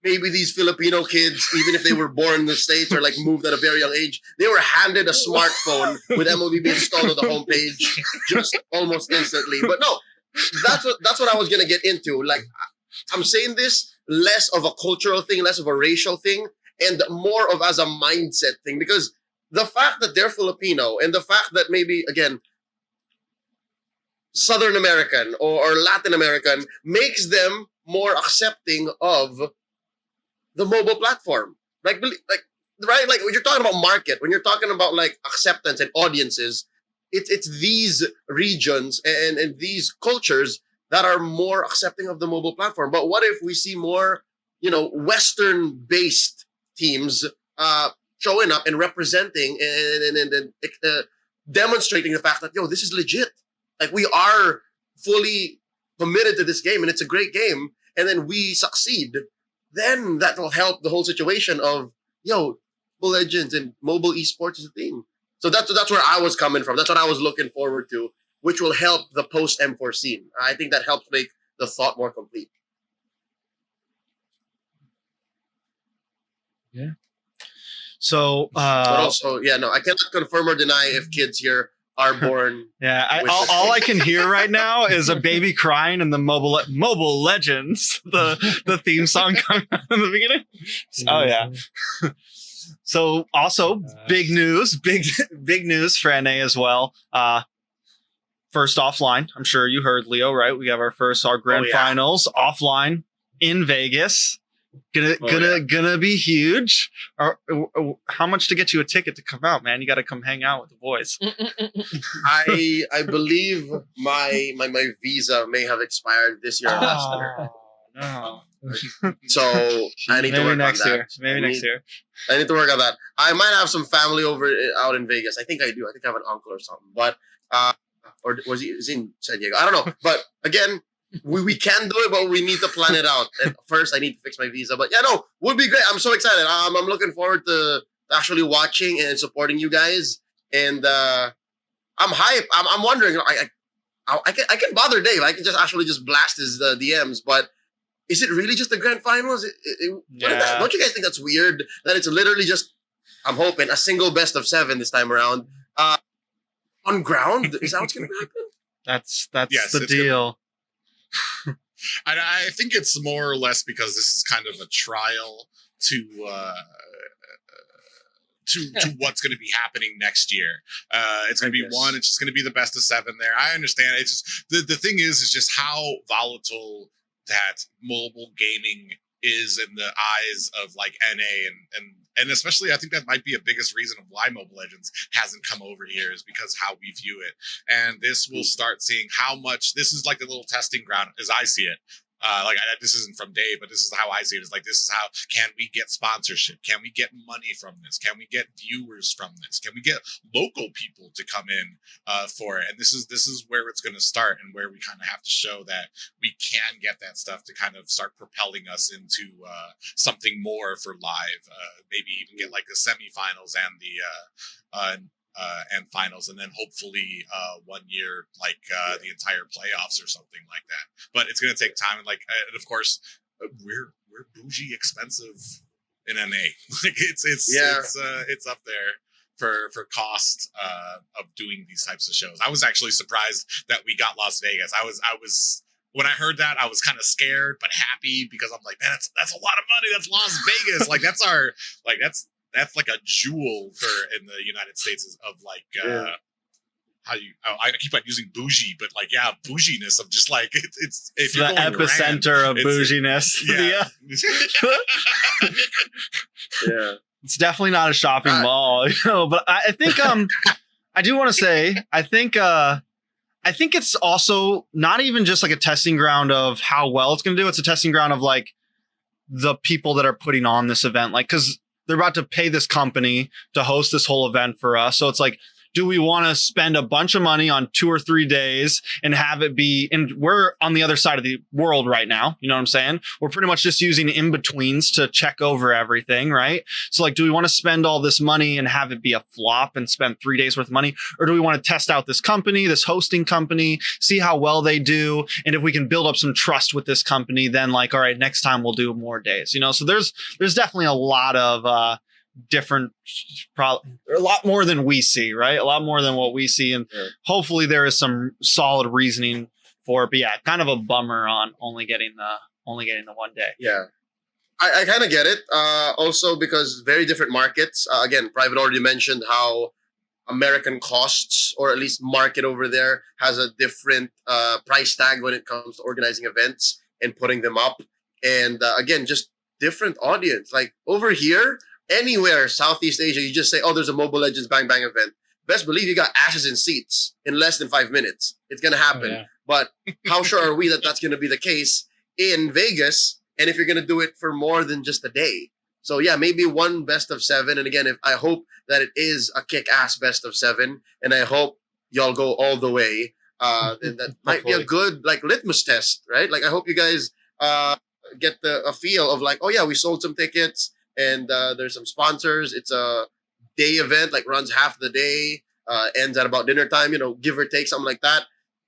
Maybe these Filipino kids, even if they were born in the States or like moved at a very young age, they were handed a smartphone with MLBB installed on the homepage just almost instantly. But no, that's what I was gonna get into. Like, I'm saying this less of a cultural thing, less of a racial thing, and more of as a mindset thing. Because the fact that they're Filipino, and the fact that maybe again Southern American or Latin American makes them more accepting of the mobile platform. Like right? Like when you're talking about market, when you're talking about like acceptance and audiences, it's these regions and these cultures that are more accepting of the mobile platform. But what if we see more, Western-based teams showing up and representing and demonstrating the fact that, this is legit. Like we are fully committed to this game and it's a great game, and then we succeed. Then that will help the whole situation of, Legends and mobile esports is a thing. So that's where I was coming from. That's what I was looking forward to which will help the post M4 scene. I think that helps make the thought more complete. Yeah. So, but also, I cannot confirm or deny if kids here are born. Yeah, all I can hear right now is a baby crying and the Mobilelegends, the theme song coming out in the beginning. Oh yeah. So also big news for NA as well. First offline. I'm sure you heard, Leo, right? We have our grand finals offline in Vegas. Gonna be huge. How much to get you a ticket to come out, man? You got to come hang out with the boys. I believe my visa may have expired this year or last year. No. So I need to work next on that. Year. Maybe next year. I need to work on that. I might have some family out in Vegas. I think I do. I think I have an uncle or something. But or was he in San Diego? I don't know. But again, we can do it, but we need to plan it out. And first, I need to fix my visa. But would be great. I'm so excited. I'm looking forward to actually watching and supporting you guys. And I'm hyped. I'm wondering. I can bother Dave. I can just blast his DMs. But is it really just the grand finals? Don't you guys think that's weird? That it's literally just, I'm hoping, a single best of 7 this time around. On ground? Is that what's going to happen? That's the deal. I think it's more or less because this is kind of a trial to what's going to be happening next year. It's going to be one. It's just going to be the best of 7 there. I understand. It's just the thing is just how volatile that mobile gaming is in the eyes of like NA and especially I think that might be a biggest reason of why Mobilelegends hasn't come over here is because how we view it. And this will start seeing how much this is like a little testing ground as I see it. This isn't from Dave, but this is how I see it. It's like, this is how can we get sponsorship? Can we get money from this? Can we get viewers from this? Can we get local people to come in for it? And this is where it's going to start and where we kind of have to show that we can get that stuff to kind of start propelling us into something more for live. Maybe even get like the semifinals and the and finals, and then hopefully 1 year like the entire playoffs or something like that. But it's gonna take time, and and of course we're bougie expensive in NA. Like it's up there for cost of doing these types of shows. I was actually surprised that we got Las Vegas. I was when I heard that, I was kind of scared but happy because I'm like, man, that's a lot of money. That's Las Vegas. Like that's like a jewel in the United States of like I keep on using bougie, but bouginess of just like it's the epicenter of bouginess. Yeah. Yeah. It's definitely not a shopping mall, but I think I do want to say I think it's also not even just like a testing ground of how well it's going to do. It's a testing ground of like the people that are putting on this event, like because they're about to pay this company to host this whole event for us. So it's like, do we want to spend a bunch of money on 2 or 3 days and have it be, and we're on the other side of the world right now. You know what I'm saying? We're pretty much just using in-betweens to check over everything, right? So like, do we want to spend all this money and have it be a flop and spend 3 days worth of money? Or do we want to test out this company, this hosting company, see how well they do? And if we can build up some trust with this company, then like, all right, next time we'll do more days, So there's definitely a lot of, different, a lot more than we see, right? A lot more than what we see, and hopefully there is some solid reasoning for it. But yeah, kind of a bummer on only getting the 1 day. Yeah, I kind of get it. Also because very different markets. Again, Private already mentioned how American costs, or at least market over there, has a different price tag when it comes to organizing events and putting them up. And again, just different audience. Like over here, anywhere Southeast Asia, you just say, oh, there's a Mobilelegends Bang Bang event. Best believe you got asses in seats in less than 5 minutes. It's going to happen. Oh, yeah. But how sure are we that that's going to be the case in Vegas? And if you're going to do it for more than just a day. So yeah, maybe one best of 7. And again, I hope that it is a kick-ass best of 7. And I hope y'all go all the way. And that might be a good like litmus test, right? Like I hope you guys get a feel of like, oh yeah, we sold some tickets. And there's some sponsors. It's a day event, like runs half the day, ends at about dinner time, give or take, something like that.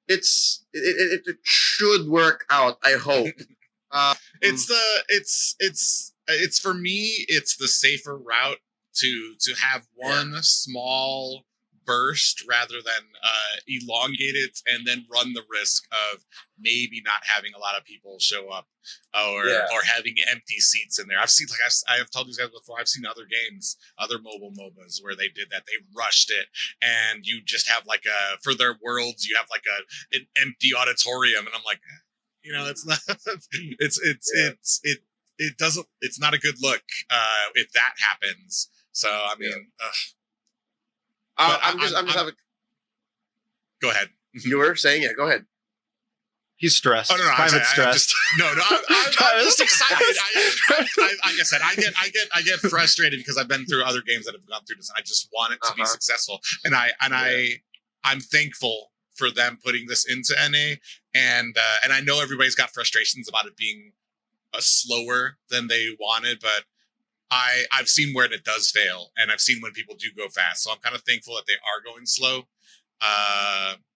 it should work out. I hope. It's for me. It's the safer route to have one small burst rather than elongate it and then run the risk of maybe not having a lot of people show up or having empty seats in there. I've seen, like I have told these guys before, I've seen other games, other mobile MOBAs where they did that. They rushed it and you just have like for their worlds, you have like an empty auditorium. And I'm like, it's not, it's not a good look if that happens. So, I mean, I'm just having. Go ahead. You were saying it. Go ahead. He's stressed. Oh no, Private's stressed. I'm just excited. Like I said, I get frustrated because I've been through other games that have gone through this, and I just want it to be successful. And I'm thankful for them putting this into NA, and I know everybody's got frustrations about it being slower than they wanted, but I've seen where it does fail, and I've seen when people do go fast. So I'm kind of thankful that they are going slow.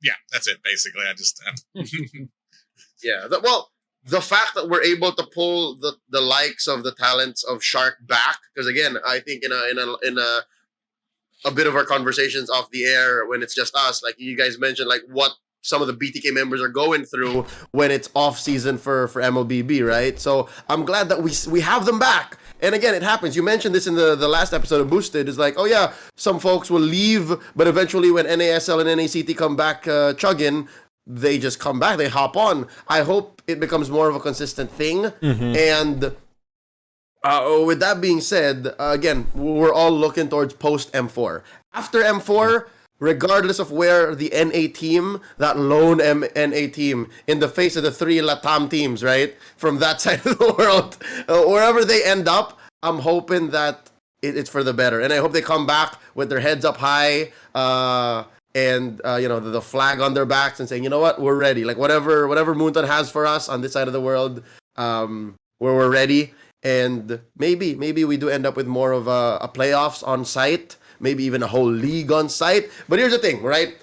Yeah, that's it. Basically, I just yeah. The fact that we're able to pull the likes of the talents of Shark back, because again, I think in a bit of our conversations off the air when it's just us, like you guys mentioned, like what some of the BTK members are going through when it's off season for MLBB, right? So I'm glad that we have them back. And again, it happens. You mentioned this in the last episode of Boosted. It's like, oh yeah, some folks will leave, but eventually when NASL and NACT come back chugging, they just come back. They hop on. I hope it becomes more of a consistent thing. Mm-hmm. And with that being said, again, we're all looking towards post M4. After M4, regardless of where the NA team, that lone NA team, in the face of the three Latam teams, right, from that side of the world, wherever they end up, I'm hoping that it's for the better. And I hope they come back with their heads up high and the flag on their backs and saying, you know what, we're ready. Like whatever Moonton has for us on this side of the world, where we're ready. And maybe we do end up with more of a playoffs on site. Maybe even a whole league on site. But here's the thing, right?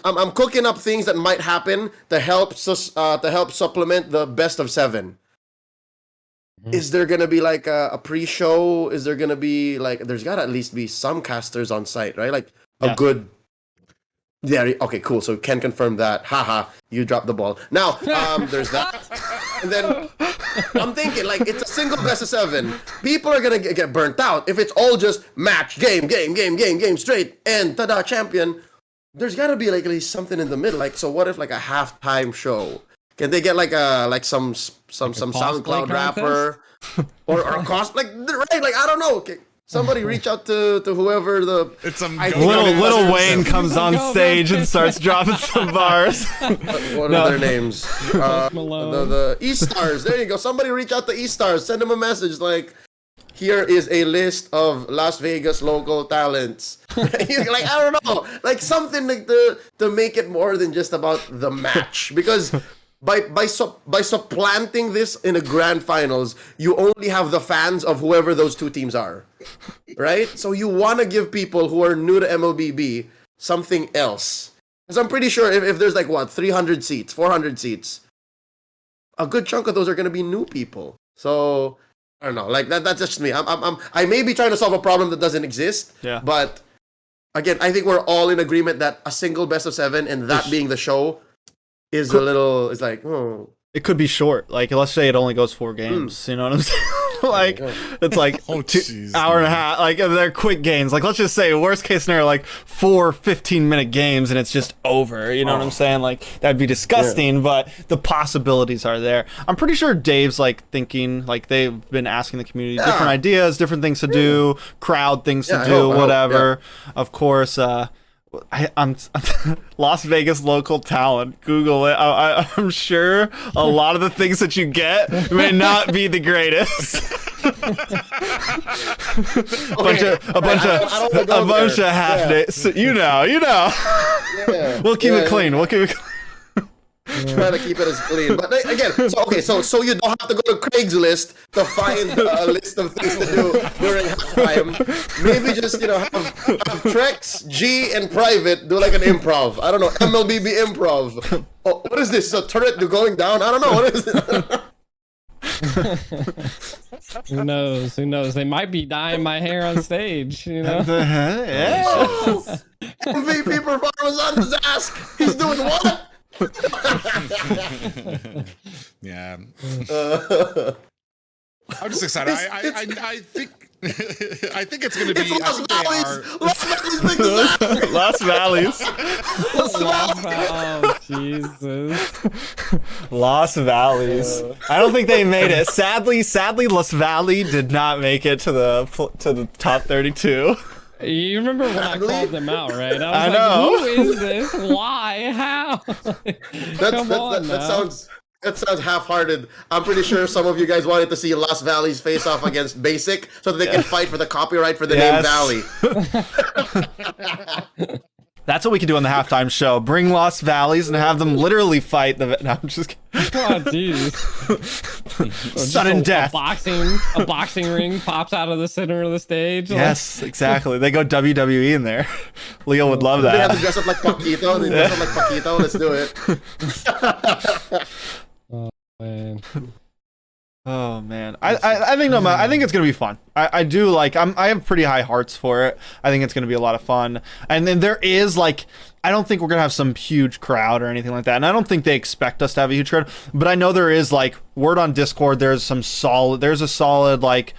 I'm cooking up things that might happen to help supplement the best of 7. Mm-hmm. Is there gonna be like a pre-show? Is there gonna be like there's gotta at least be some casters on site, right? Like a good. Yeah. Okay. Cool. So can confirm that. Haha. You dropped the ball. Now there's that, and then. I'm thinking, like, it's a single best of 7. People are going to get burnt out. If it's all just match, game, straight, and ta-da, champion, there's got to be, like, at least something in the middle. Like, so what if, like, a halftime show? Can they get, like, some SoundCloud rapper? or a cost? Like, right? Like, I don't know. Okay. Somebody reach out to whoever It's some Little Wayne comes on stage and starts dropping some bars. What are their names? The E-Stars. There you go. Somebody reach out to E-Stars. Send them a message like, here is a list of Las Vegas local talents. Like, I don't know. Like something like to make it more than just about the match. Because by supplanting this in a grand finals, you only have the fans of whoever those two teams are, right? So you want to give people who are new to MLBB something else. Because I'm pretty sure if there's like 300 seats, 400 seats, a good chunk of those are going to be new people. So I don't know, like that's just me. I may be trying to solve a problem that doesn't exist. Yeah. But again, I think we're all in agreement that a single best of 7 and that being the show is it's like, oh. It could be short. Like, let's say it only goes 4 games. You know what I'm saying? Like, it's like hour and a half. Like, they're quick games. Like, let's just say, worst case scenario, like 4 15-minute games and it's just over. You know what I'm saying? Like, that'd be disgusting, but the possibilities are there. I'm pretty sure Dave's, like, thinking, like, they've been asking the community different ideas, different things to do, crowd things to do, whatever. Of course, I'm Las Vegas local talent. Google it. I'm sure a lot of the things that you get may not be the greatest. a bunch of half days. You know. Yeah. We'll keep it clean. Try to keep it as clean. But again, so you don't have to go to Craigslist to find a list of things to do during time, maybe just have Trex, G, and Private do like an improv. I don't know, MLBB improv. Oh, what is this? A turret going down? I don't know. What is it? Who knows? Who knows? They might be dyeing my hair on stage. Yeah. Oh, MVP performance on his ass. He's doing what? Yeah. I'm just excited. I think I think it's going to be. Lost Valleys. Oh Jesus! Lost Valleys. I don't think they made it. Sadly, Lost Valley did not make it to the top 32. You remember when I called them out, right? I was know. Who is this? Why? How? That sounds half-hearted. I'm pretty sure some of you guys wanted to see Lost Valley's face off against Basic so that they can fight for the copyright for the name Valley. That's what we could do on the halftime show. Bring Lost Valleys and have them literally fight the. No, I'm just kidding. Oh, jeez. Sudden death. A boxing ring pops out of the center of the stage. Yes, exactly. They go WWE in there. Leo would love that. They have to dress up like Paquito. Let's do it. Man. Oh man, I think it's gonna be fun. I do like I have pretty high hearts for it. I think it's gonna be a lot of fun. And then there is like I don't think we're gonna have some huge crowd or anything like that. And I don't think they expect us to have a huge crowd. But I know there is like word on Discord. There's a solid like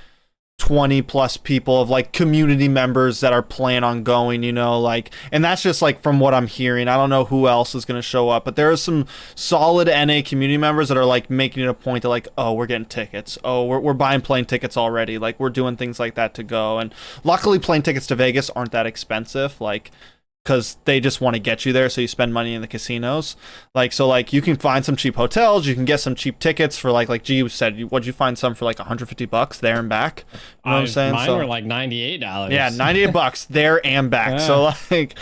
20 plus people of like community members that are planning on going, like, and that's just like from what I'm hearing. I don't know who else is going to show up, but there are some solid NA community members that are like making it a point to like, oh, we're getting tickets. Oh, we're buying plane tickets already. Like we're doing things like that to go. And luckily plane tickets to Vegas aren't that expensive. Like, because they just want to get you there, so you spend money in the casinos. Like, so like you can find some cheap hotels, you can get some cheap tickets for like G said, what'd you find some for like $150 there and back? You know what I'm saying? Mine were like $98. Yeah, $98 there and back. Yeah. So like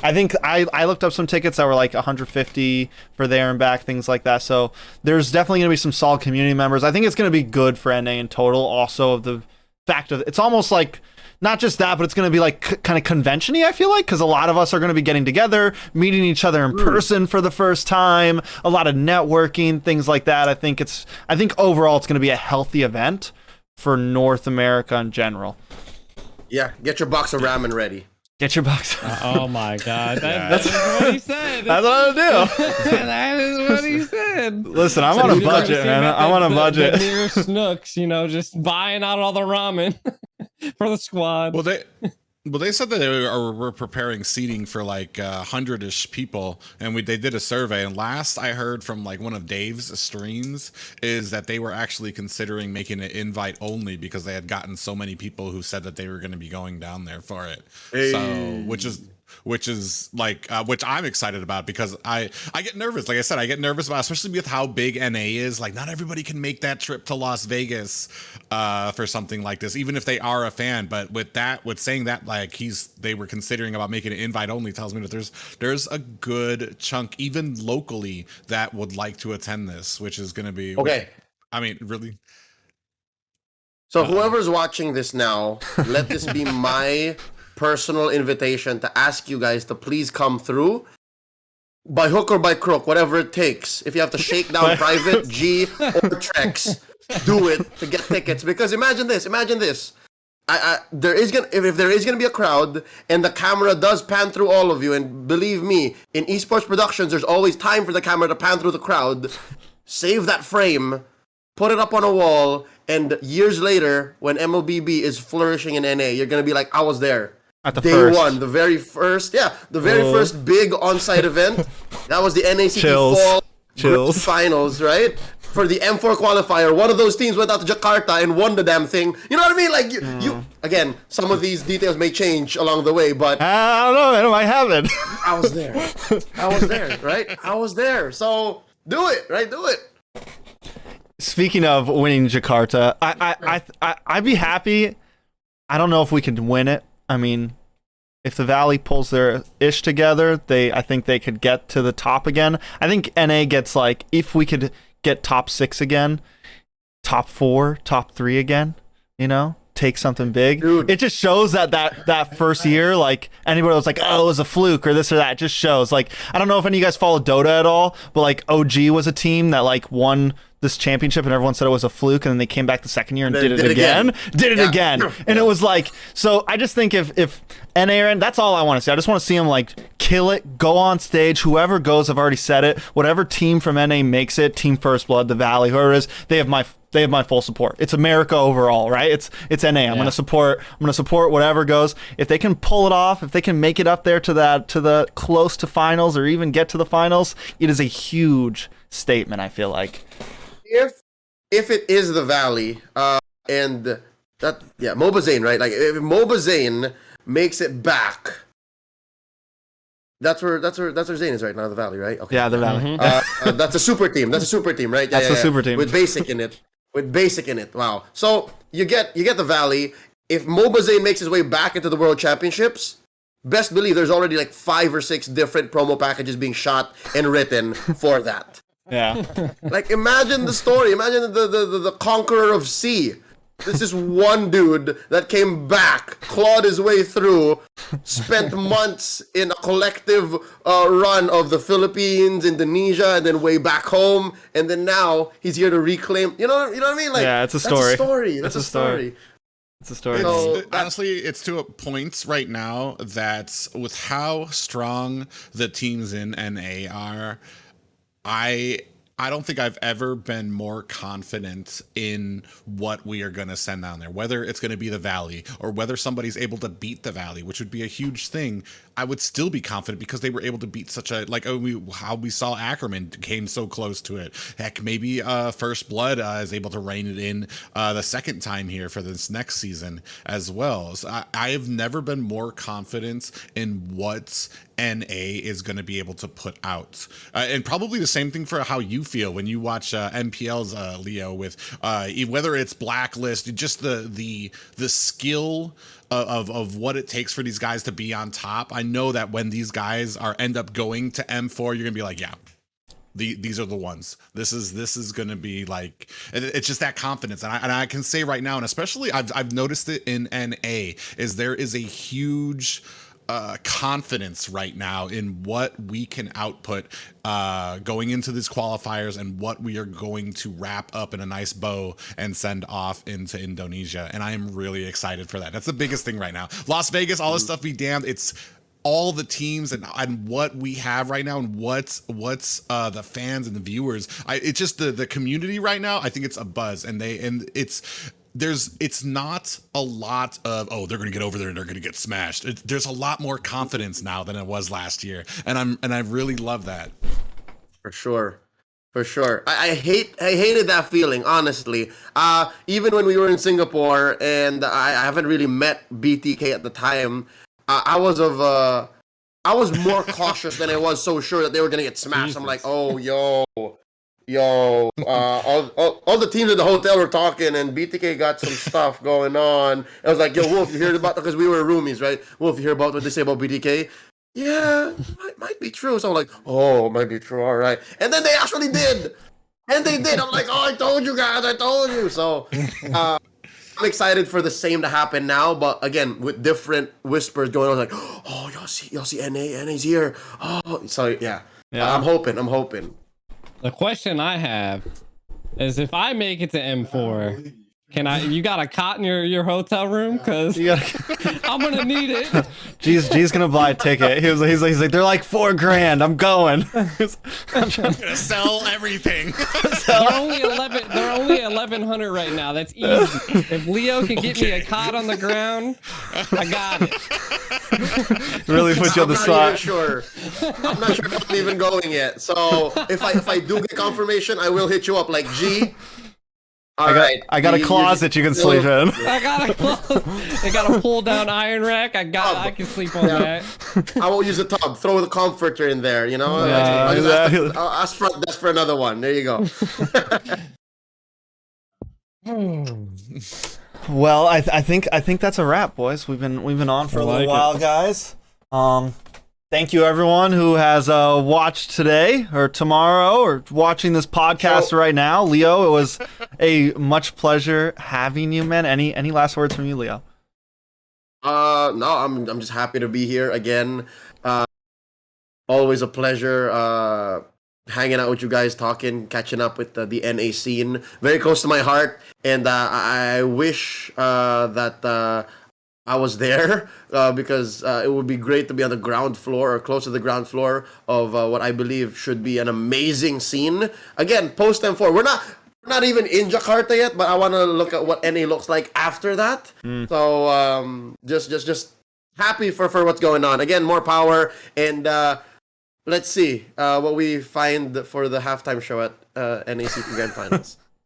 I think I looked up some tickets that were like $150 for there and back, things like that. So there's definitely gonna be some solid community members. I think it's gonna be good for NA in total. Also of the fact of it's almost like not just that, but it's going to be like kind of convention-y, I feel like, because a lot of us are going to be getting together, meeting each other in person for the first time, a lot of networking, things like that. I think overall it's going to be a healthy event for North America in general. Yeah, get your box of ramen ready. Get your box. Oh my God, that's what he said. That's what I'll do. That is what he said. Listen, I'm on a budget, man. I'm on a budget. The near Snooks, just buying out all the ramen for the squad. Well, they said that they were preparing seating for like 100-ish people, and they did a survey. And last I heard from like one of Dave's streams is that they were actually considering making it invite only because they had gotten so many people who said that they were going to be going down there for it. Hey. So, which is like which I'm excited about because I get nervous. Like I said, I get nervous about, especially with how big NA is. Like not everybody can make that trip to Las Vegas for something like this, even if they are a fan. But with saying that, like they were considering about making it invite only, tells me that there's a good chunk, even locally, that would like to attend this, which is going to be okay. I mean, really. So whoever's watching this now, let this be my personal invitation to ask you guys to please come through by hook or by crook, whatever it takes. If you have to shake down Private, G, or Trex, do it to get tickets. Because imagine this. If there is gonna be a crowd and the camera does pan through all of you, and believe me, in esports productions, there's always time for the camera to pan through the crowd. Save that frame, put it up on a wall, and years later, when MLBB is flourishing in NA, you're gonna be like, I was there. At the Day first. one, the very first big on-site event. That was the NACT Fall Chills. Finals, right? For the M4 qualifier, one of those teams went out to Jakarta and won the damn thing. You know what I mean? Like, you again, some of these details may change along the way, but I don't know, man. It might happen. I was there, right? I was there. So do it, right? Do it. Speaking of winning Jakarta, I'd be happy. I don't know if we could win it. I mean, if the Valley pulls their ish together, I think they could get to the top again. I think NA gets like, if we could get top 6 again, top 4, top 3 again, take something big. Dude. It just shows that first year, like anybody was like, oh, it was a fluke or this or that. It just shows. Like, I don't know if any of you guys follow Dota at all, but like OG was a team that like won this championship and everyone said it was a fluke, and then they came back the second year and did it again. And it was like, so I just think if NA, that's all I want to see. I just want to see them like kill it, go on stage. Whoever goes, I've already said it. Whatever team from NA makes it, Team First Blood, the Valley, whoever it is, they have my full support. It's America overall, right? It's NA. I'm gonna support whatever goes. If they can pull it off, if they can make it up there to the close to finals or even get to the finals, it is a huge statement, I feel like. If it is the Valley, and that Mobazane, right? Like if Mobazane makes it back, that's where Zane is right now, the Valley, right? Okay. Yeah, the Valley. That's a super team. That's a super team, right? That's a super team with basic in it. Wow. So you get the Valley. If Mobazane makes his way back into the World Championships, best believe there's already like 5 or 6 different promo packages being shot and written for that. Yeah. Like, imagine the story. Imagine the conqueror of sea. This is one dude that came back, clawed his way through, spent months in a collective run of the Philippines, Indonesia, and then way back home, and then now he's here to reclaim. You know what I mean? Like, yeah, it's a story. That's a story. It's a story. So, honestly, it's to a point right now that with how strong the teams in NA are, I don't think I've ever been more confident in what we are going to send down there, whether it's going to be the Valley or whether somebody's able to beat the Valley, which would be a huge thing. I would still be confident because they were able to beat such a, like, how we saw Ackerman came so close to it. Heck, maybe First Blood is able to rein it in the second time here for this next season as well. So I have never been more confident in what NA is going to be able to put out, and probably the same thing for how you feel when you watch MPL's Leo, with whether it's Blacklist, just the skill of what it takes for these guys to be on top. I know that when these guys end up going to M4, you're gonna be like, yeah, these are the ones. This is gonna be like, it's just that confidence, and I can say right now, and especially I've noticed it in NA, is there is a huge confidence right now in what we can output going into these qualifiers and what we are going to wrap up in a nice bow and send off into Indonesia. And I am really excited for that. That's the biggest thing right now. Las Vegas, all this stuff be damned. It's all the teams and what we have right now and what's the fans and the viewers. It's just the community right now. I think it's a buzz, and it's not a lot of, oh, they're going to get over there and they're going to get smashed. There's a lot more confidence now than it was last year, and I really love that. For sure. I hated that feeling, honestly. Even when we were in Singapore, and I haven't really met BTK at the time, I was more cautious than I was so sure that they were going to get smashed. Jesus. I'm like, oh, yo, all the teams at the hotel were talking, and BTK got some stuff going on. I was like, yo, Wolf, you heard about, because we were roomies, right? Wolf, you hear about what they say about BTK? Yeah, might be true. So I'm like, oh, might be true, all right. And then they actually did. And they did. I'm like, oh, I told you guys, I told you. So I'm excited for the same to happen now, but again, with different whispers going on, like, oh, y'all see NA's here. Oh, so yeah. I'm hoping. The question I have is, if I make it to M4, you got a cot in your hotel room? Because I'm going to need it. G's going to buy a ticket. He's like, they're like $4,000. I'm going. I'm going to sell everything. They're only 1,100 right now. That's easy. If Leo can get me a cot on the ground, I got it. Really put you on the spot. I'm not sure if I'm even going yet. So if I do get confirmation, I will hit you up like, G. I got a closet you can sleep in. I got a closet. I got a pull down iron rack. I can sleep on that. I won't use a tub. Throw the comforter in there. You know. I'll ask for another one. There you go. Well, I think that's a wrap, boys. We've been on for a little while, guys. Thank you, everyone who has watched today or tomorrow or watching this podcast right now. Leo, it was a much pleasure having you, man. Any last words from you, Leo? No, I'm just happy to be here again. Always a pleasure hanging out with you guys, talking, catching up with the NA scene. Very close to my heart, and I wish that I was there because it would be great to be on the ground floor or close to the ground floor of what I believe should be an amazing scene. Again, post M4. We're not even in Jakarta yet, but I want to look at what NA looks like after that. So just happy for what's going on. Again, more power, and let's see what we find for the halftime show at NACT Grand Finals.